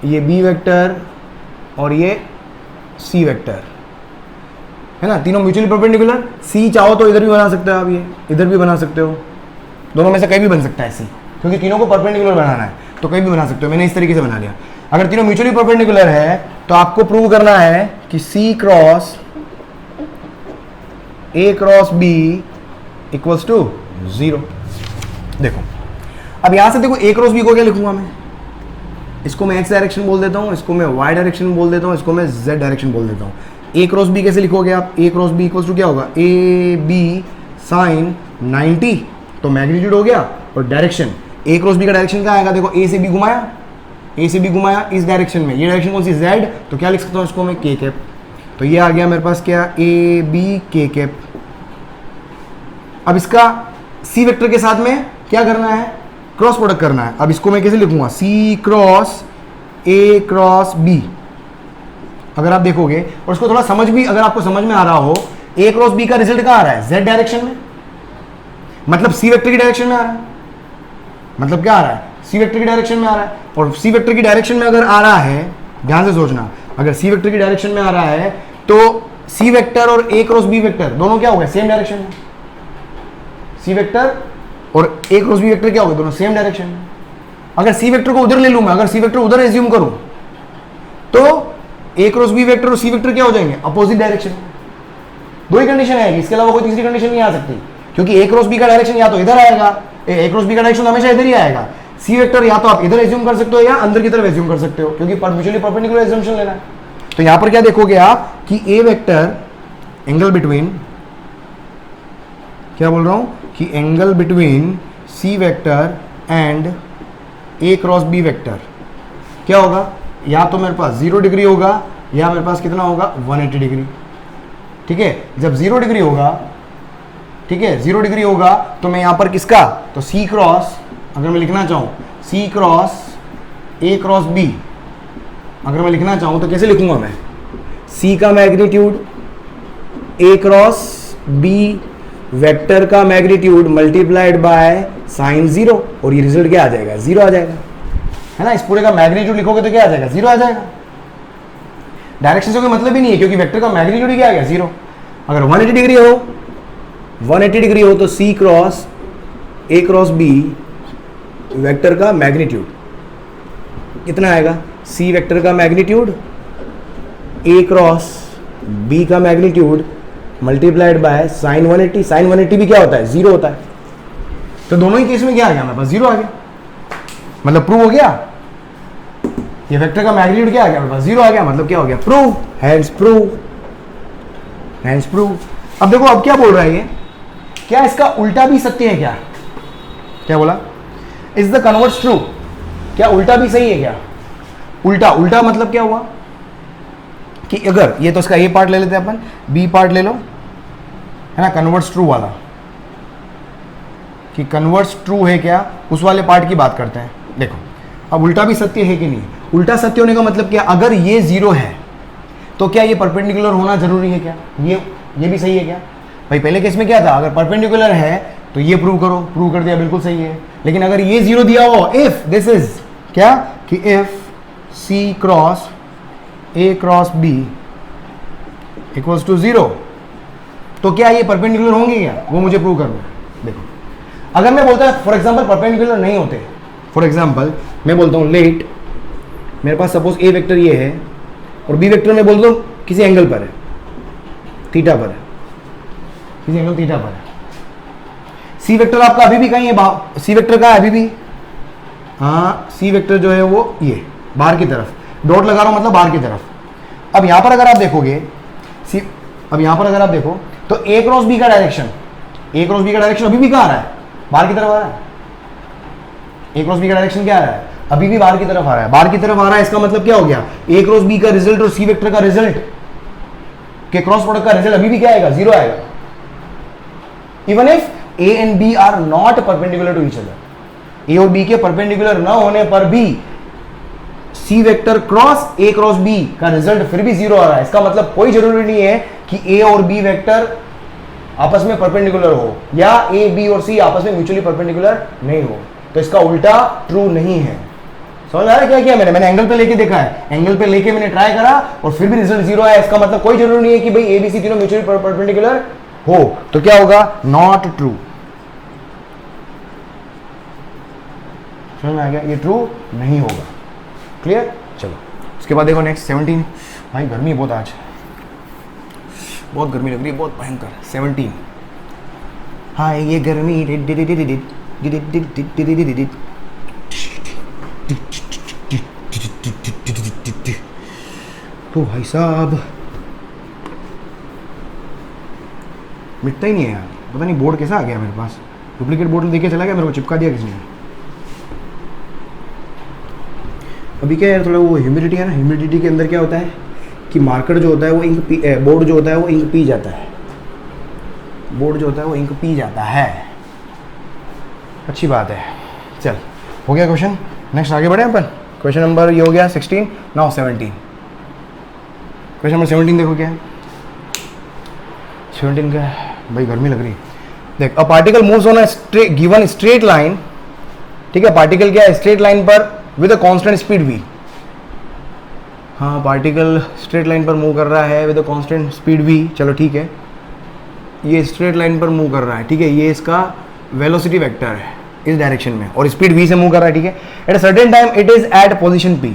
ये बी वेक्टर और ये सी वेक्टर, है ना, तीनों म्यूचुअली परपेंडिकुलर। सी चाहो तो इधर भी बना सकते हो आप, ये इधर भी बना सकते हो, दोनों में से कहीं भी बन सकता है सी, क्योंकि तीनों को परपेंडिकुलर बनाना है तो कहीं भी बना सकते हो। मैंने इस तरीके से बना लिया। अगर तीनों म्यूचुअली परपेंडिकुलर है तो आपको प्रूव करना है कि C cross A cross B equals to 0। देखो अब यहां से देखो ए क्रॉस बी को क्या लिखूंगा मैं, इसको मैं एक्स डायरेक्शन बोल देता हूं, इसको मैं वाई डायरेक्शन बोल देता हूं, इसको मैं जेड डायरेक्शन बोल देता हूं। ए क्रॉस बी कैसे लिखोगे आप, ए क्रॉस बी इक्वल्स टू क्या होगा, ए बी साइन 90, तो मैग्नीट्यूड हो गया, और डायरेक्शन ए क्रॉस बी का डायरेक्शन क्या आएगा, देखो ए से बी घुमाया, ए से बी घुमाया इस डायरेक्शन में, ये डायरेक्शन कौन सी जेड, तो क्या लिख सकता हूँ इसको मैं के कैप। तो ये आ गया मेरे पास क्या, ए बी के कैप। अब इसका सी वेक्टर के साथ में क्या करना है, क्रॉस प्रोडक्ट करना है। अब इसको मैं कैसे लिखूंगा, सी क्रॉस ए क्रॉस बी। अगर आप देखोगे और उसको थोड़ा समझ भी, अगर आपको समझ में आ रहा हो, ए क्रॉस बी का रिजल्ट कहाँ आ रहा है, जेड डायरेक्शन में, मतलब सी वेक्टर की डायरेक्शन में आ रहा है। मतलब क्या आ रहा है, सी वेक्टर की डायरेक्शन में आ रहा है। और सी वेक्टर की डायरेक्शन में अगर आ रहा है, ध्यान से सोचना, अगर सी वेक्टर की डायरेक्शन में आ रहा है तो सी वेक्टर और ए क्रॉस बी वेक्टर दोनों क्या हो गए, सेम डायरेक्शन में। सी वेक्टर और ए क्रॉस बी वेक्टर क्या हो गए, दोनों सेम डायरेक्शन में। अगर सी वेक्टर को उधर ले लूं मैं, अगर सी वेक्टर उधर एज्यूम करूं तो ए क्रॉस बी वेक्टर और सी वेक्टर क्या हो जाएंगे, अपोजिट डायरेक्शन में। दो ही कंडीशन आएगी, इसके अलावा कोई तीसरी कंडीशन नहीं आ सकती, क्योंकि ए क्रॉस बी का डायरेक्शन या तो इधर आएगा, ए क्रॉस बी का डायरेक्शन हमेशा इधर ही आएगा। सी वेक्टर या तो आप इधर एज्यूम कर सकते हो या अंदर की तरफ एज्यूम कर सकते हो, क्योंकि म्यूचुअली परपेंडिकुलर एज्यूम्पशन लेना है। तो यहां पर क्या देखोगे आप कि ए वेक्टर एंगल बिटवीन, क्या बोल रहा हूं कि angle between C vector and A cross B vector क्या होगा, या तो मेरे पास 0 डिग्री होगा या मेरे पास कितना होगा, 180 डिग्री। ठीक है, जब 0 डिग्री होगा, ठीक है 0 डिग्री होगा तो मैं यहां पर किसका, तो सी क्रॉस, अगर मैं लिखना चाहूं सी क्रॉस ए क्रॉस बी, अगर मैं लिखना चाहूं तो कैसे लिखूंगा मैं, सी का magnitude A cross B vector का मैग्नीट्यूड मल्टीप्लाइड बाय साइन 0, और ये रिजल्ट क्या आ जाएगा, 0 आ जाएगा, है ना। इस पूरे का मैग्नीट्यूड लिखोगे तो क्या आ जाएगा, 0 आ जाएगा। डायरेक्शन से कोई मतलब ही नहीं है, क्योंकि वेक्टर का मैग्नीट्यूड ही क्या आ गया, 0। अगर 180 डिग्री हो, 180 डिग्री हो तो C cross A cross B vector का मैग्नीट्यूड कितना आएगा, सी वेक्टर का मैग्नीट्यूड ए क्रॉस बी का magnitude multiplied by sine 180। Sine 180 भी क्या होता है, 0 होता है। तो दोनों ही केस में क्या आ गया, मेरे पास 0 आ गया, मतलब प्रूव हो गया। ये वेक्टर का मैग्नीट्यूड क्या आ गया, मेरे पास 0 आ गया, मतलब क्या हो गया, prove, hence prove, hence prove. अब देखो अब क्या बोल रहा है ये, क्या इसका उल्टा भी सत्य है, क्या बोला, इज द कन्वर्स ट्रू, क्या उल्टा भी सही है क्या। उल्टा, उल्टा मतलब क्या हुआ कि अगर ये, तो इसका ए पार्ट ले लेते हैं अपन, बी पार्ट ले लो, है ना, कन्वर्स ट्रू वाला, कि कन्वर्स ट्रू है क्या, उस वाले पार्ट की बात करते हैं। देखो अब उल्टा भी सत्य है कि नहीं, उल्टा सत्य होने का मतलब क्या, अगर ये 0 है तो क्या ये परपेंडिकुलर होना जरूरी है क्या, ये भी सही है क्या। भाई पहले केस में क्या था, अगर परपेंडिकुलर है तो ये प्रूव करो, प्रूव कर दिया, बिल्कुल सही है। लेकिन अगर ये 0 दिया हो, इफ दिस इज क्या, कि if C cross A cross B equals to 0, तो क्या ये परपेंडिकुलर होंगे क्या, वो मुझे प्रूव करना है। देखो अगर मैं बोलता फॉर एग्जांपल परपेंडिकुलर नहीं होते, फॉर एग्जांपल मैं बोलता हूँ लेट, मेरे पास सपोज ए वेक्टर ये है और बी वेक्टर मैं बोलता हूँ किसी एंगल पर है, थीटा पर है, किसी एंगल थीटा पर है। सी वेक्टर आपका अभी भी कहीं है, सी वेक्टर का है अभी भी, हाँ सी वेक्टर जो है वो ये बाहर की तरफ, डॉट लगा रहा हूं मतलब बाहर की तरफ। अब यहां पर अगर आप देखोगे अब यहां पर अगर आप देखो तो ए क्रॉस बी का डायरेक्शन, ए क्रॉस बी का डायरेक्शन अभी भी कहां आ रहा है, बाहर की तरफ आ रहा है। ए क्रॉस बी का डायरेक्शन क्या आ रहा है, अभी भी बाहर की तरफ आ रहा है, बाहर की तरफ आ रहा है। इसका मतलब क्या हो गया, ए क्रॉस बी का रिजल्ट और सी वेक्टर का रिजल्ट के क्रॉस प्रोडक्ट का रिजल्ट अभी भी क्या आएगा, 0 आएगा, even if A and B are not perpendicular to each other. A और बी के परपेंडिकुलर न होने पर भी C vector cross A cross B का रिजल्ट फिर भी 0 आ रहा है। इसका मतलब कोई जरूरी नहीं है कि ए और बी वेक्टर आपस में परपेंडिकुलर हो या ए बी और सी आपस में म्यूचुअली परपेंडिकुलर नहीं हो, तो इसका उल्टा ट्रू नहीं है। समझ आ रहा है क्या किया मैंने एंगल पे लेके देखा है, एंगल पे लेके मैंने ट्राई करा और फिर भी रिजल्ट 0 आया। इसका मतलब कोई जरूरी नहीं है कि भाई ए बी सी तीनों म्यूचुअली परपेंडिकुलर हो, तो क्या होगा, नॉट ट्रू। समझ में आ गया, ये ट्रू नहीं होगा। क्लियर, चलो उसके बाद देखो नेक्स्ट 17। भाई गर्मी बहुत, आज बहुत गर्मी लग रही है, बहुत भयंकर। 17, हाँ ये गर्मी तो भाई साहब मिटता ही नहीं है यार, पता नहीं बोर्ड कैसा आ गया मेरे पास, डुप्लीकेट बोर्ड देके चला गया, मेरे को चिपका दिया किसी ने। अभी क्या यार थोड़ा वो ह्यूमिडिटी है ना, ह्यूमिडिटी के अंदर क्या होता है कि मार्कर जो होता है वो इंक बोर्ड जो होता है वो इंक पी जाता है, बोर्ड जो होता है वो इंक पी जाता है। अच्छी बात है। चल हो गया क्वेश्चन, नेक्स्ट आगे बढ़े अपन। क्वेश्चन नंबर ये हो गया 16, नाउ 17। क्वेश्चन नंबर 17 देखो क्या है। 17 क्या है भाई, गर्मी लग रही है। देख, a particle moves on a given straight line, ठीक है, पार्टिकल क्या है, स्ट्रेट लाइन पर with a constant speed v। हाँ, पार्टिकल स्ट्रेट लाइन पर मूव कर रहा है with a constant speed v। चलो ठीक है, ये स्ट्रेट लाइन पर मूव कर रहा है, ठीक है, ये इसका वेलोसिटी वेक्टर है इस डायरेक्शन में, और स्पीड v से मूव कर रहा है, ठीक है। At a certain time it is at position p,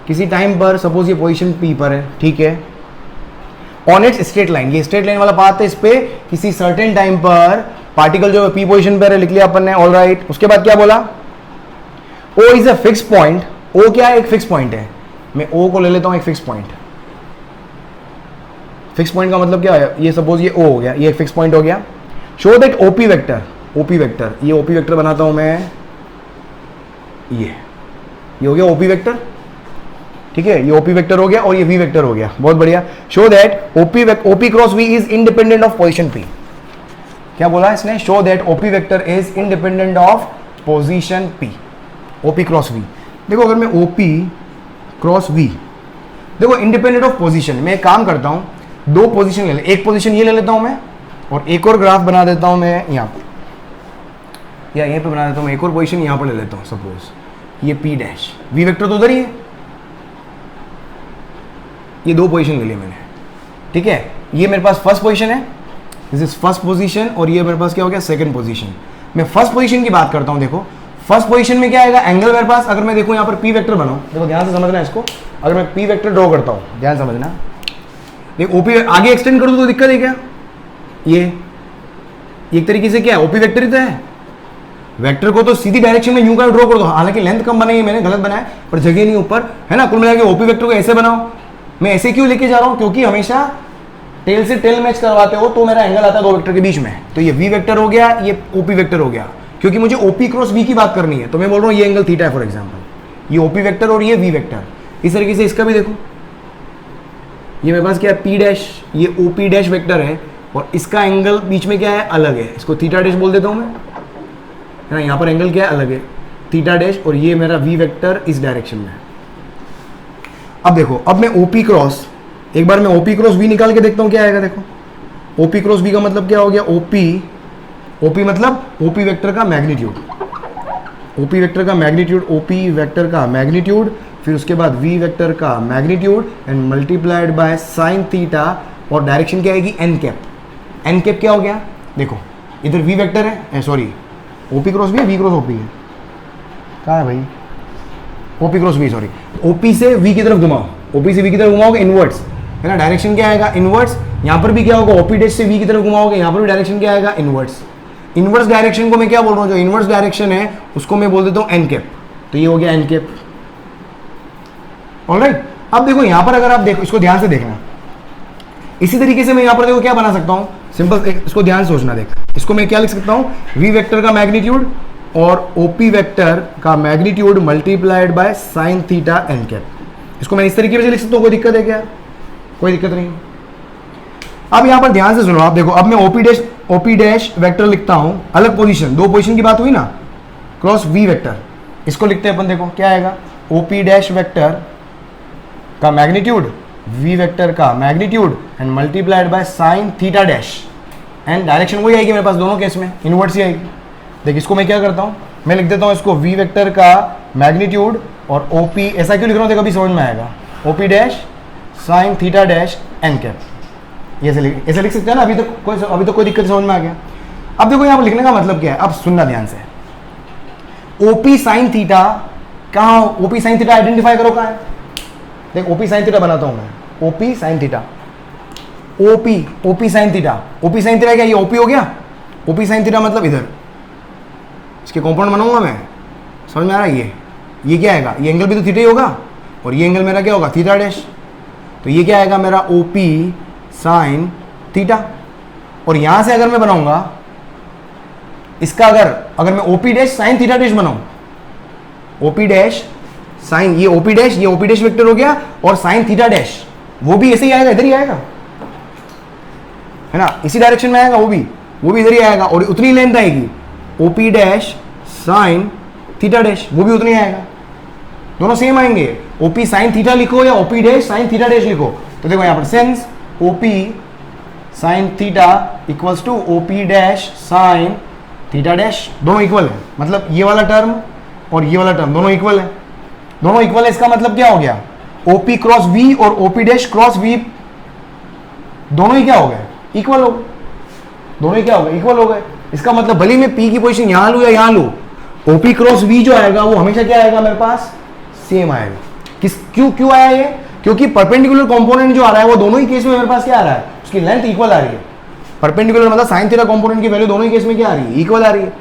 किसी टाइम पर सपोज ये पोजीशन p पर है, ठीक है, ऑन इट्स स्ट्रेट लाइन, ये स्ट्रेट लाइन वाला पाथ है, इस पे किसी सर्टेन टाइम पर पार्टिकल जो p पोजीशन पर है, लिख लिया अपन ने, ऑल राइट। उसके बाद क्या बोला, o is a fix point, o क्या है, एक फिक्स पॉइंट है, मैं o को ले लेता हूं एक फिक्स पॉइंट। फिक्स पॉइंट का मतलब क्या है, ये सपोज ये o हो गया, ये एक फिक्स पॉइंट हो गया। Show that OP vector, OP vector, ये OP वेक्टर बनाता हूं मैं, ये हो गया OP वेक्टर, ठीक है, ये OP वेक्टर हो गया और ये V वेक्टर हो गया, बहुत बढ़िया। Show that OP cross V is independent of position P। क्या बोला इसने, show that OP vector is independent of position P, OP cross V। देखो अगर मैं OP क्रॉस V, देखो इंडिपेंडेंट ऑफ पोजीशन, मैं एक काम करता हूं, दो पोजीशन ले ले, एक पोजीशन ये ले लेता हूं मैं, और एक और ग्राफ बना देता हूं मैं यहाँ पे, या यहीं पे बना देता हूं, एक और पोजीशन यहाँ पर ले लेता हूं, सपोज ये P डैश, V वेक्टर तो उधर ही है, ये दो पोजीशन ले ली मैंने, ठीक है, ये मेरे पास फर्स्ट पोजीशन है, दिस इज फर्स्ट पोजीशन, और ये मेरे पास क्या हो गया, सेकंड पोजीशन। मैं फर्स्ट पोजीशन की बात करता हूं, देखो फर्स्ट पोजीशन में क्या आएगा, एंगल मेरे पास, अगर मैं देखूं यहाँ पर P वेक्टर बनाऊं, देखो ध्यान से समझना इसको, अगर मैं P वेक्टर ड्रॉ करता हूं, ध्यान समझना, देख OP आगे एक्सटेंड कर दूं तो दिक्कत है क्या, ये एक तरीके से क्या है, OP वेक्टर ही तो है, वेक्टर को तो सीधी डायरेक्शन में यूं का ड्रॉ कर दो, हालांकि लेंथ कम बनाई है मैंने, गलत बनाया, पर जगह नहीं ऊपर है ना, कुल मिला के OP वेक्टर को ऐसे बनाओ। मैं ऐसे क्यों लेके जा रहा हूं, क्योंकि हमेशा टेल से टेल मैच करवाते हो तो मेरा एंगल आता है दो वेक्टर के बीच में, तो ये V वेक्टर हो गया, ये OP वेक्टर हो गया, क्योंकि मुझे OP क्रॉस V की बात करनी है, तो मैं बोल रहा हूँ ये एंगल थीटा है फॉर एग्जांपल, ये OP वेक्टर और ये V वेक्टर। इस तरीके से इसका भी देखो, ये मेरे पास क्या है P डैश, ये OP डैश वेक्टर है, और इसका एंगल बीच में क्या है, अलग है, इसको थीटा डैश बोल देता हूँ मैं, है ना, यहाँ पर एंगल क्या है, अलग है, थीटा डैश, और ये मेरा V वेक्टर इस डायरेक्शन में। अब देखो, अब मैं OP क्रॉस, एक बार मैं OP क्रॉस V निकाल के देखता हूँ क्या आएगा, देखो OP क्रॉस V का मतलब क्या हो गया, OP मतलब OP वेक्टर का मैग्नीट्यूड, OP वेक्टर का मैग्नीट्यूड, OP वेक्टर का मैग्नीट्यूड, फिर उसके बाद V वेक्टर का magnitude and multiplied by sine theta, और डायरेक्शन क्या आएगी, n कैप। n कैप क्या हो गया, देखो इधर V वेक्टर है, सॉरी OP क्रॉस V है, V क्रॉस OP है, कहाँ है भाई, OP cross V, sorry, OP से V की तरफ घुमाओ, OP से V की तरफ घुमाओगे इनवर्ट्स, है ना, डायरेक्शन क्या आएगा, इनवर्ट्स। यहाँ पर भी क्या होगा, OP डैश से V की तरफ घुमाओगे, यहाँ पर भी डायरेक्शन क्या आएगा, इनवर्ट्स। इनवर्स डायरेक्शन को मैं क्या बोल रहा हूँ, जो इनवर्स डायरेक्शन है उसको मैं बोल देता हूँ n कैप, तो ये हो गया n कैप, ऑलराइट। अब देखो यहाँ पर अगर आप देखो, इसको ध्यान से देखना, इसी तरीके से मैं यहाँ पर देखो क्या बना सकता हूँ, सिंपल, इसको ध्यान से सोचना, देख इसको मैं क्या लिख सकता हूँ, V वेक्टर का मैग्नीट्यूड और OP वेक्टर का magnitude multiplied by sine theta n cap, इसको मैं इस तरीके से लिख सकता हूँ, कोई दिक्कत है क्या, कोई दिक्कत नहीं। अब यहाँ पर ध्यान से सुनो, आप देखो, अब मैं OP डैश वेक्टर लिखता हूँ, अलग पोजीशन, दो पोजीशन की बात हुई ना, क्रॉस V वेक्टर, इसको लिखते हैं अपन, देखो क्या आएगा, OP डैश वेक्टर का मैग्नीट्यूड, V वेक्टर का magnitude and multiplied by sign theta dash, and direction वही आएगी मेरे पास दोनों केस में, इनवर्ट्स ही आएगी। देख इसको मैं क्या करता हूँ, मैं लिख देता हूँ इसको V वेक्टर का मैग्नीट्यूड और OP, ऐसा क्यों लिख रहा हूँ, देखो अभी समझ में आएगा, OP dash sine theta dash n cap, ऐसे लिख सकते हैं ना, अभी तो कोई दिक्कत समझ में आ गया। अब देखो यहाँ पर लिखने का मतलब क्या है, अब सुनना ध्यान से, OP साइन थीटा कहाँ, OP साइन थीटा आइडेंटिफाई करो कहाँ है, देख OP साइन थीटा बनाता हूँ मैं, OP sine theta, OP sine theta, OP sine theta क्या, ये OP हो गया, OP साइन थीटा मतलब इधर, इसके कंपाउंड बनाऊंगा मैं, समझ में आ रहा है, ये क्या आएगा, ये एंगल भी तो थीटा ही होगा, और ये एंगल मेरा क्या होगा, थीटा डैश, तो ये क्या आएगा मेरा OP साइन थीटा। और यहां से अगर मैं बनाऊंगा इसका, अगर मैं OP dash sine theta dash बनाऊं, OP डैश साइन, ये OP डैश, ये OP डैश वेक्टर हो गया, और साइन थीटा डैश, वो भी ऐसे ही आएगा, इधर ही आएगा, है ना, इसी डायरेक्शन में आएगा, वो भी इधर ही आएगा और उतनी लेंथ आएगी OP dash sine theta dash, वो भी उतनी आएगा, दोनों सेम आएंगे। OP साइन थीटा लिखो या OP dash sine theta dash लिखो, तो देखो यहाँ पर since OP sine theta equals to OP dash sine theta dash, दोनों इक्वल है, मतलब ये वाला टर्म और ये वाला टर्म दोनों इक्वल है, दोनों इक्वल है। इसका मतलब क्या हो गया, OP क्रॉस V और OP डैश क्रॉस V दोनों ही क्या हो गए, इक्वल हो गए, दोनों ही क्या हो गए, इक्वल हो गए। इसका मतलब भले मैं P की पोजीशन यहां लूं या यहां लूं, OP क्रॉस V जो आएगा वो हमेशा क्या आएगा मेरे पास, सेम आएगा। क्यों आया ये, क्योंकि परपेंडिकुलर कंपोनेंट जो आ रहा है वो दोनों ही केस में मेरे पास क्या आ रहा है, उसकी लेंथ इक्वल आ रही है। परपेंडिकुलर मतलब साइन थीटा कंपोनेंट की वैल्यू दोनों ही केस में क्या आ रही है, इक्वल आ रही है,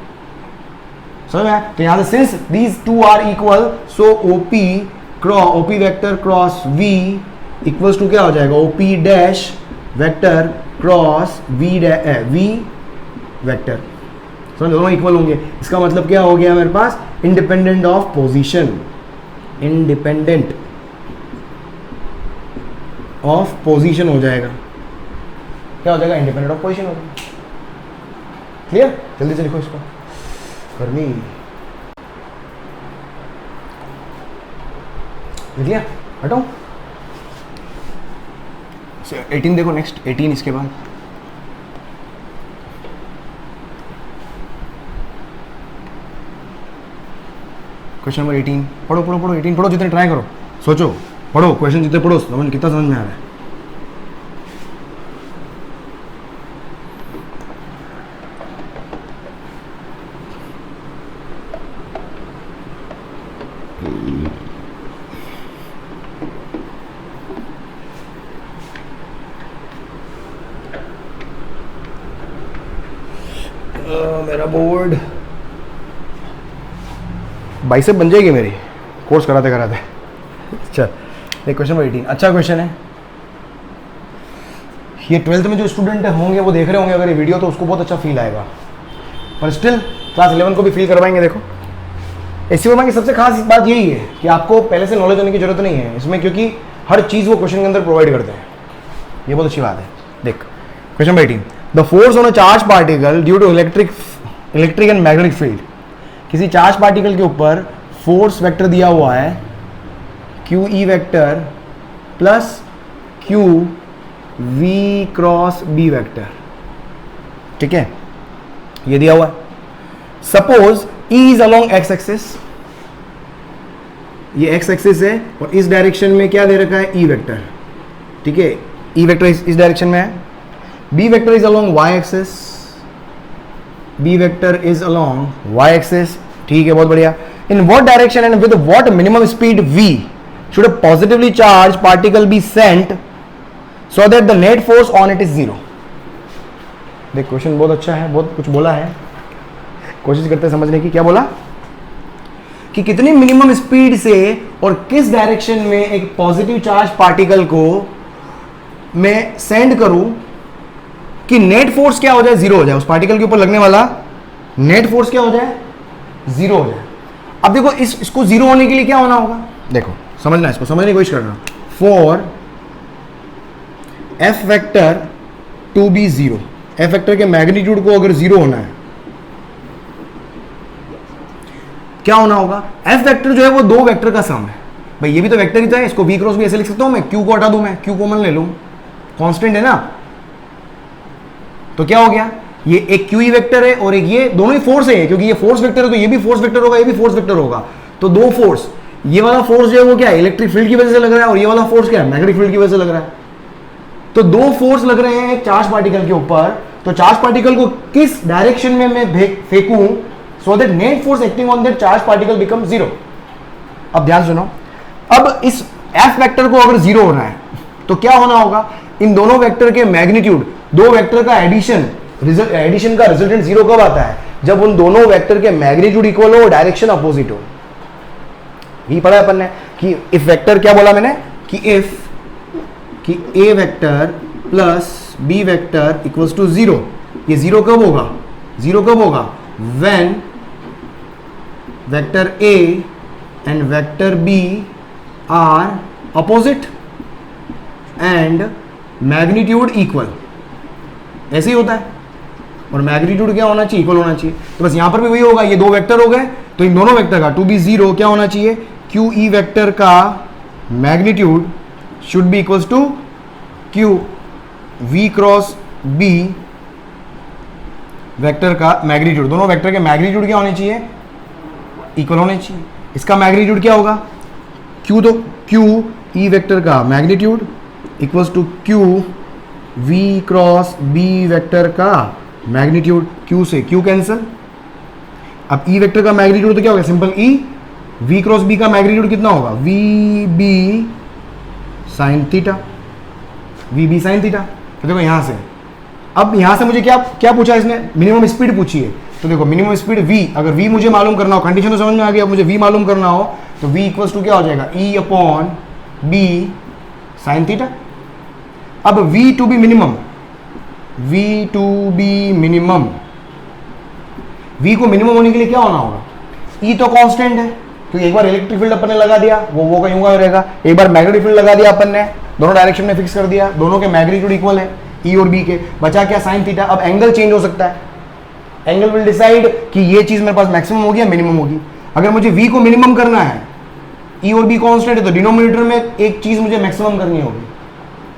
समझ में? तो यहां से since these two are equal, so OP vector cross V equals to क्या हो जाएगा, OP dash vector cross V vector, समझ, दोनों इक्वल होंगे। इसका मतलब क्या हो गया मेरे पास, independent of position, independent of position हो जाएगा, क्या हो जाएगा, इंडिपेंडेंट ऑफ पोजीशन हो जाएगा। क्लियर, जल्दी से लिखो इसको, गर्मी लिख लिया, हटो 18 देखो, नेक्स्ट 18 इसके बाद क्वेश्चन नंबर 18 पढ़ो 18 पढ़ो, जितने ट्राई करो, सोचो, पढ़ो क्वेश्चन जितने पढ़ो, समझ कितना समझ में आ रहा है। मेरा बोर्ड बाइसेप बन जाएगी मेरी, कोर्स कराते कराते। चल देख क्वेश्चन नंबर 18, अच्छा क्वेश्चन है ये। 12th में जो स्टूडेंट होंगे वो देख रहे होंगे अगर ये वीडियो, तो उसको बहुत अच्छा फील आएगा, पर स्टिल क्लास 11 को भी फील करवाएंगे। देखो एसी वर्मा की सबसे खास बात यही है कि आपको पहले से नॉलेज होने की जरूरत नहीं है इसमें, क्योंकि हर चीज़ वो क्वेश्चन के अंदर प्रोवाइड करते हैं, ये बहुत अच्छी बात है। देख question number 18, the force on a charge particle due to electric and magnetic field. किसी चार्ज पार्टिकल के ऊपर फोर्स वेक्टर दिया हुआ है QE vector plus QV cross B vector, ठीक है, ये दिया हुआ है। Suppose E is along x axis, ये x एक्सिस है और इस डायरेक्शन में क्या दे रखा है, E वेक्टर, ठीक है, E वेक्टर इस डायरेक्शन में है। B vector is along y axis, B vector is along y axis, ठीक है, बहुत बढ़िया। In what direction and with what minimum speed v should a positively charged particle be sent so that the net force on it is zero। देख क्वेश्चन बहुत अच्छा है, बहुत कुछ बोला है, कोशिश करते हैं समझने की। क्या बोला कि कितनी मिनिमम स्पीड से और किस डायरेक्शन में एक पॉजिटिव चार्ज पार्टिकल को मैं सेंड करूं कि नेट फोर्स क्या हो जाए, जीरो हो जाए, उस पार्टिकल के ऊपर लगने वाला नेट फोर्स क्या हो जाए, जीरो हो जाए। अब देखो इसको जीरो होने के लिए क्या होना होगा, देखो समझना, इसको समझने की कोशिश करना। For F vector to be zero, F vector के मैग्नीट्यूड को अगर जीरो होना है, क्या होना होगा, F वेक्टर जो है वो दो वेक्टर का सम है। भाई ये भी तो वेक्टर ही तो है, इसको V क्रॉस भी ऐसे लिख सकता हूं मैं, Q को हटा दूं मैं, Q कॉमन ले लूं, कांस्टेंट है ना, तो क्या हो गया, ये एक QE वेक्टर है और एक ये, दोनों ही फोर्स है, क्योंकि ये फोर्स वेक्टर है तो ये भी फोर्स वेक्टर होगा, ये भी फोर्स वेक्टर होगा, तो दो फोर्स, ये वाला फोर्स जो है वो क्या है, इलेक्ट्रिक फील्ड की वजह से लग रहा है, और ये वाला फोर्स क्या है, मैग्नेटिक फील्ड की वजह से लग रहा है। तो दो फोर्स लग रहे हैं एक चार्ज पार्टिकल के ऊपर, तो चार्ज पार्टिकल को किस डायरेक्शन में मैं फेंकूं so that net force acting on that charge particle become zero. अब ध्यान सुनो, अब इस F वेक्टर को अगर जीरो होना है तो क्या होना होगा, इन दोनों वेक्टर के मैग्नीट्यूड, दो वेक्टर का एडिशन का रिजल्टेंट जीरो कब आता है, जब उन दोनों वेक्टर के मैग्नीट्यूड इक्वल हो, डायरेक्शन अपोजिट हो। यही पढ़ा अपन ने कि इफ वेक्टर, क्या बोला मैंने कि इफ कि A vector plus B vector equals to zero, ये जीरो कब होगा, जीरो कब होगा, when vector A and vector B are opposite. And magnitude equal, ऐसे ही होता है। और मैग्नीट्यूड क्या होना चाहिए? इक्वल होना चाहिए। तो बस यहां पर भी वही होगा, ये दो वेक्टर हो गए, तो इन दोनों वेक्टर का टू बी जीरो क्या होना चाहिए? क्यू ई वेक्टर का magnitude should be equals to Q V cross B vector का मैग्नीट्यूड। दोनों वेक्टर के मैग्नीट्यूड क्या होने चाहिए? इक्वल होने चाहिए। इसका मैग्नीट्यूड क्या होगा? क्यू, तो क्यू ई वेक्टर का magnitude equals to Q V cross B vector का मैग्नीट्यूड। क्यू से क्यू कैंसिल, अब ई वेक्टर का मैग्नीट्यूड तो क्या होगा? Simple E, V cross B का मैग्नीट्यूड कितना होगा? V B sine theta, V B sine theta. तो देखो यहां से, अब यहां से मुझे क्या क्या पूछा इसने? मिनिमम स्पीड पूछी है। तो देखो मिनिमम स्पीड v, अगर v मुझे मालूम करना हो, कंडीशन तो समझ में आ गया, मुझे v मालूम करना हो तो v इक्वल्स टू क्या हो जाएगा? e upon b sine theta. अब v to be minimum, v to be minimum, v को मिनिमम होने के लिए क्या होना होगा? e तो कांस्टेंट है, तो एक बार इलेक्ट्रिक फील्ड अपन ने लगा दिया, वो कहीं होगा रहेगा। एक बार मैग्नेटिक फील्ड लगा दिया अपन ने, दोनों डायरेक्शन में फिक्स कर दिया, दोनों के मैग्नीट्यूड इक्वल है e और b के, बचा क्या? Sign theta. अब एंगल चेंज हो सकता है, एंगल विल डिसाइड कि ये चीज मेरे पास मैक्सिमम होगी या मिनिमम होगी। अगर मुझे v को मिनिमम करना है, e और b कांस्टेंट है, तो डिनोमिनेटर में एक चीज मुझे मैक्सिमम करनी होगी,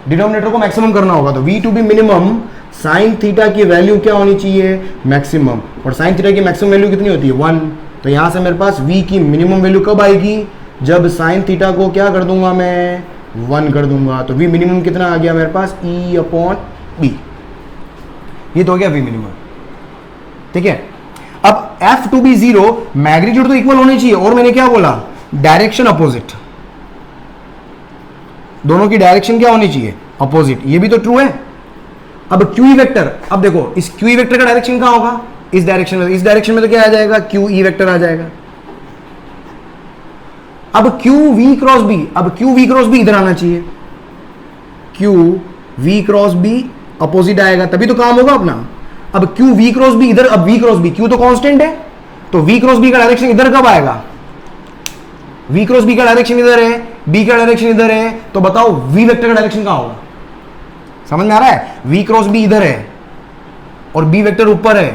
डिनोमिनेटर को मैक्सिमम करना होगा। तो v to be minimum, sine theta की वैल्यू क्या होनी चाहिए? मैक्सिमम। और साइन थीटा की मैक्सिमम वैल्यू कितनी होती है? 1। तो यहां से मेरे पास v की मिनिमम वैल्यू कब आएगी? जब साइन थीटा को क्या कर दूंगा मैं? 1 कर दूंगा। तो v मिनिमम कितना आ गया मेरे पास? e upon b। ये तो हो गया v मिनिमम, ठीक है। अब f to be zero, magnitude तो इक्वल होनी चाहिए, और मैंने क्या बोला? डायरेक्शन अपोजिट, दोनों की डायरेक्शन क्या होनी चाहिए? अपोजिट। ये भी तो ट्रू है। अब क्यू ई वेक्टर, अब देखो इस क्यू ई वेक्टर का डायरेक्शन कहां होगा? इस डायरेक्शन में। इस डायरेक्शन में तो क्या आ जाएगा? क्यू ई वेक्टर आ जाएगा। अब क्यू वी क्रॉस बी, अब क्यू वी क्रॉस बी इधर आना चाहिए, Q V cross B opposite आएगा, तभी तो काम होगा अपना। अब क्यू वी क्रॉस बी इधर, अब वी क्रॉस बी, क्यू तो कांस्टेंट है, तो वी क्रॉस बी का डायरेक्शन इधर कब आएगा? वी क्रॉस बी का डायरेक्शन इधर है, बी का डायरेक्शन इधर है, तो बताओ वी वेक्टर का डायरेक्शन कहां होगा? समझ में आ रहा है? वी क्रॉस बी इधर है और बी वेक्टर ऊपर है,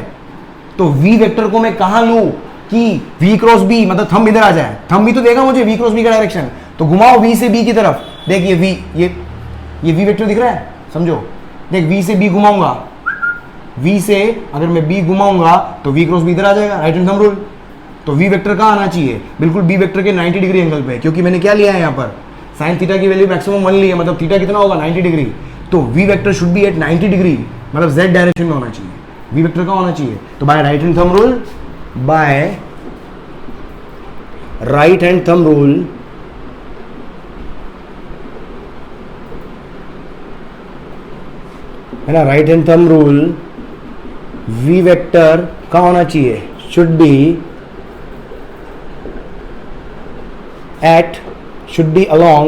तो वी वेक्टर को मैं कहां लूं कि वी क्रॉस बी, मतलब थंब इधर आ जाए, थंब भी तो देगा मुझे वी क्रॉस बी का डायरेक्शन, तो घुमाओ वी से बी की तरफ, देख ये वी, ये वी वेक्टर दिख रहा है, समझो, देख वी से बी घुमाऊंगा, वी से अगर मैं बी घुमाऊंगा तो वी क्रॉस बी इधर आ जाएगा, राइट हैंड थंब रूल। तो वी वेक्टर कहाँ आना चाहिए? बिल्कुल बी वेक्टर के 90 डिग्री एंगल पे, क्योंकि मैंने क्या लिया है यहाँ पर? साइन थीटा की वैल्यू मैक्सिमम 1 ली है, मतलब थीटा कितना होगा? 90 डिग्री। तो V vector should be at 90 degree, मतलब जेड डायरेक्शन में होना चाहिए। वी वेक्टर का होना चाहिए, तो by right hand thumb rule, by right hand thumb rule है ना, right hand thumb rule, V vector का होना चाहिए, should be should be along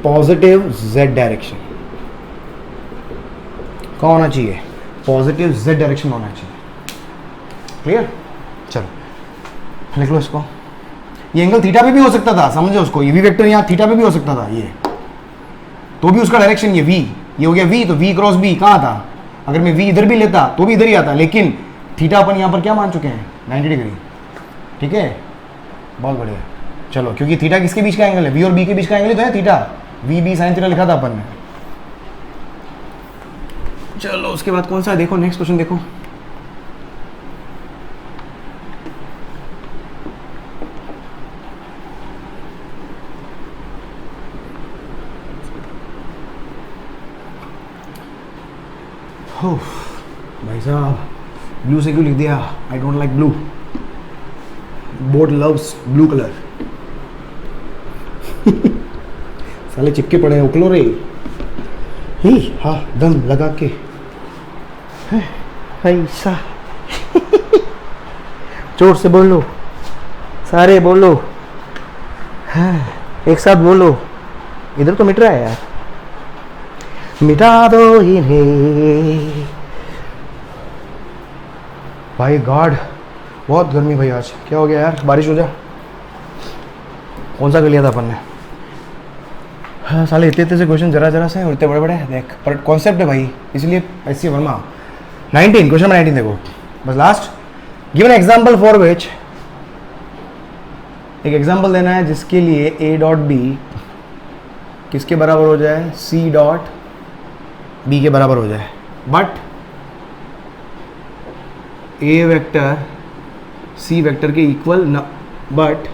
positive z direction, कौन होना चाहिए? पॉजिटिव z डायरेक्शन होना चाहिए। क्लियर? चलो लिख लो इसको। ये एंगल थीटा पे भी हो सकता था, समझो उसको, ये v वेक्टर यहाँ थीटा पे भी हो सकता था, ये तो भी उसका डायरेक्शन ये v, ये हो गया v, तो v क्रॉस b कहाँ था? अगर मैं v इधर भी लेता तो भी इधर ही आता, लेकिन थीटा अपन यहाँ पर क्या मान चुके हैं? 90 डिग्री। ठीक है, बहुत बढ़िया। चलो, क्योंकि थीटा किसके बीच का एंगल है? v और b के बीच का एंगल तो है theta, v b sine theta लिखा था अपन ने। चलो उसके बाद कौन सा देखो, नेक्स्ट क्वेश्चन देखो। भाई साहब ब्लू से क्यों लिख दिया? I don't like blue, boat loves blue colour. साले चिपके पड़े हैं, उकलो रे ही, हाँ दम लगा के ऐसा। जोर से बोलो, सारे बोलो, हाँ एक साथ बोलो। इधर तो मिट रहा है यार, मिटा दो इन्हें। भाई गॉड बहुत गर्मी भाई, आज क्या हो गया यार? बारिश हो जा। कौन सा कर लिया था अपन ने? हाँ साले इतने इतने से क्वेश्चन जरा जरा से और इतने बड़े बड़े हैं देख, पर कॉन्सेप्ट है भाई, इसलिए ऐसी वर्मा 19 क्वेश्चन नंबर 19 देखो बस last. Given example for which, एक एग्जांपल देना है जिसके लिए ए डॉट बी किसके बराबर हो जाए, सी डॉट बी के बराबर हो जाए, but A vector C vector के इक्वल न, but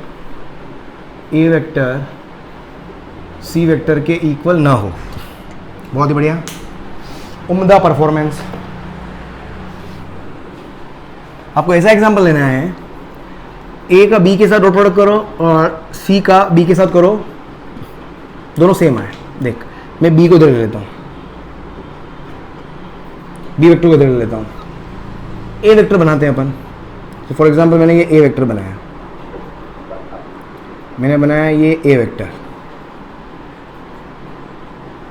A vector C vector के इक्वल ना हो। बहुत ही बढ़िया, उम्दा परफॉर्मेंस। आपको ऐसा एग्जांपल लेना है, ए का बी के साथ डॉट प्रोडक्ट करो और सी का बी के साथ करो, दोनों सेम है। देख मैं बी को इधर ले लेता हूँ, बी वेक्टर को इधर ले लेता हूँ, ए वेक्टर बनाते हैं अपन। तो फॉर एग्जांपल मैंने ये ए वेक्टर बनाया, मैंने बनाया ये ए वेक्टर,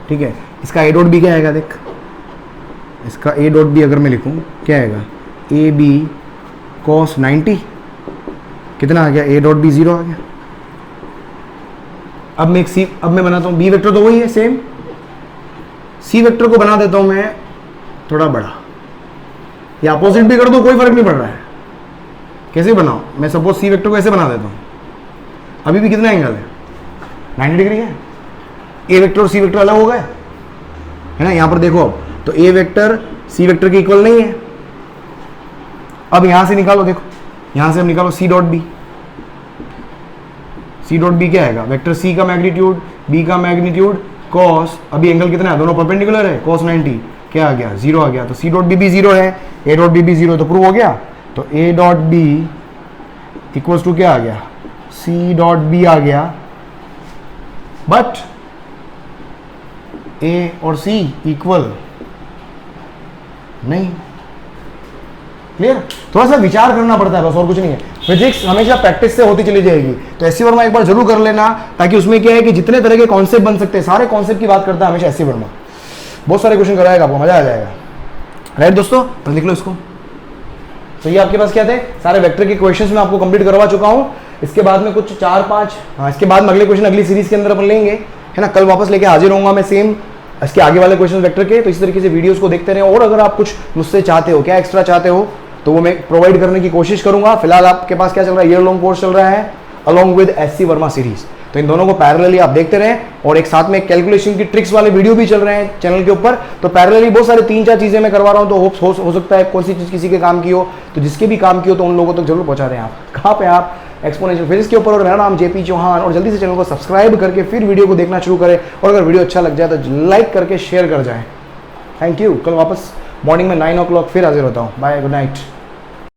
ठीक है। इसका ए डॉट बी क्या आएगा, देख इसका ए डॉट बी अगर मैं लिखूं क्या आएगा, ए बी कॉस 90, कितना आ गया, ए डॉट बी 0 आ गया। अब मैं बनाता हूं बी वेक्टर, तो वही है सेम, सी वेक्टर को बना देता हूं मैं थोड़ा बड़ा, या अपोजिट भी कर दो कोई फर्क नहीं पड़ रहा है, कैसे बनाओ। मैं सपोज सी वेक्टर को ऐसे बना देता हूं, अभी भी कितना एंगल है, 90 डिग्री है। ए वेक्टर और सी वेक्टर अलग हो गए है ना, यहां पर देखो अब तो ए वेक्टर सी वेक्टर के इक्वल नहीं है। अब यहां से निकालो, देखो यहां से हम निकालो C dot B, C dot B क्या आएगा, वेक्टर सी का मैग्नीट्यूड बी का मैग्नीट्यूड कॉस, अभी एंगल कितना है, दोनों परपेंडिकुलर है, कॉस 90 क्या आ गया, 0 आ गया। तो सी डॉट बी भी 0 है, ए डॉट बी भी 0 है, तो प्रूव हो गया। तो A dot B equals to क्या आ गया, सी डॉट बी आ गया, बट ए और सी इक्वल नहीं। क्लियर, थोड़ा सा विचार करना पड़ता है बस, और कुछ नहीं है। फिजिक्स हमेशा प्रैक्टिस से होती चली जाएगी, तो एससी वर्मा एक बार जरूर कर लेना, ताकि उसमें क्या है कि जितने तरह के कॉन्सेप्ट बन सकते हैं, सारे कॉन्सेप्ट की बात करता है हमेशा एससी वर्मा। बहुत सारे क्वेश्चन कराएगा आपको, मजा आ जाएगा। राइट दोस्तों, तो लिख लो इसको। तो ये आपके पास क्या थे, सारे वेक्टर के क्वेश्चंस मैं आपको कंप्लीट करवा चुका हूं। इसके बाद में कुछ 4-5, हाँ इसके बाद में अगले क्वेश्चन अगली सीरीज के अंदर अपन लेंगे, है ना। कल वापस लेके हाजिर होऊंगा मैं सेम इसके आगे वाले क्वेश्चन वेक्टर के। तो इस तरीके से वीडियोस को देखते रहें, और अगर आप कुछ मुझसे चाहते हो, क्या एक्स्ट्रा चाहते हो, तो वो मैं प्रोवाइड करने की कोशिश करूंगा। फिलहाल आपके पास क्या चल रहा है, ईयर लॉन्ग कोर्स चल रहा है along with SC Verma series, तो इन दोनों को पैरेलली आप देखते रहें। और एक साथ में कैलकुलेशन की ट्रिक्स वाले वीडियो भी चल रहे हैं चैनल के ऊपर, तो पैरेलली बहुत सारे 3-4 चीजें मैं करवा रहा हूं। तो होप्स हो सकता है कौन सी चीज किसी के काम की हो, तो जिसके भी काम की हो तो उन लोगों तक जरूर पहुंचा रहे हैं आप। कहाँ पे आप, एक्सपोनेंशियल फिजिक्स के ऊपर, और मेरा नाम जेपी चौहान। और जल्दी से चैनल को सब्सक्राइब करके फिर वीडियो को देखना शुरू करें, और अगर वीडियो अच्छा लग जाए तो लाइक करके शेयर कर जाए। Thank you. कल वापस मॉर्निंग में 9 o'clock फिर हाजिर होता हूँ। Bye, good night.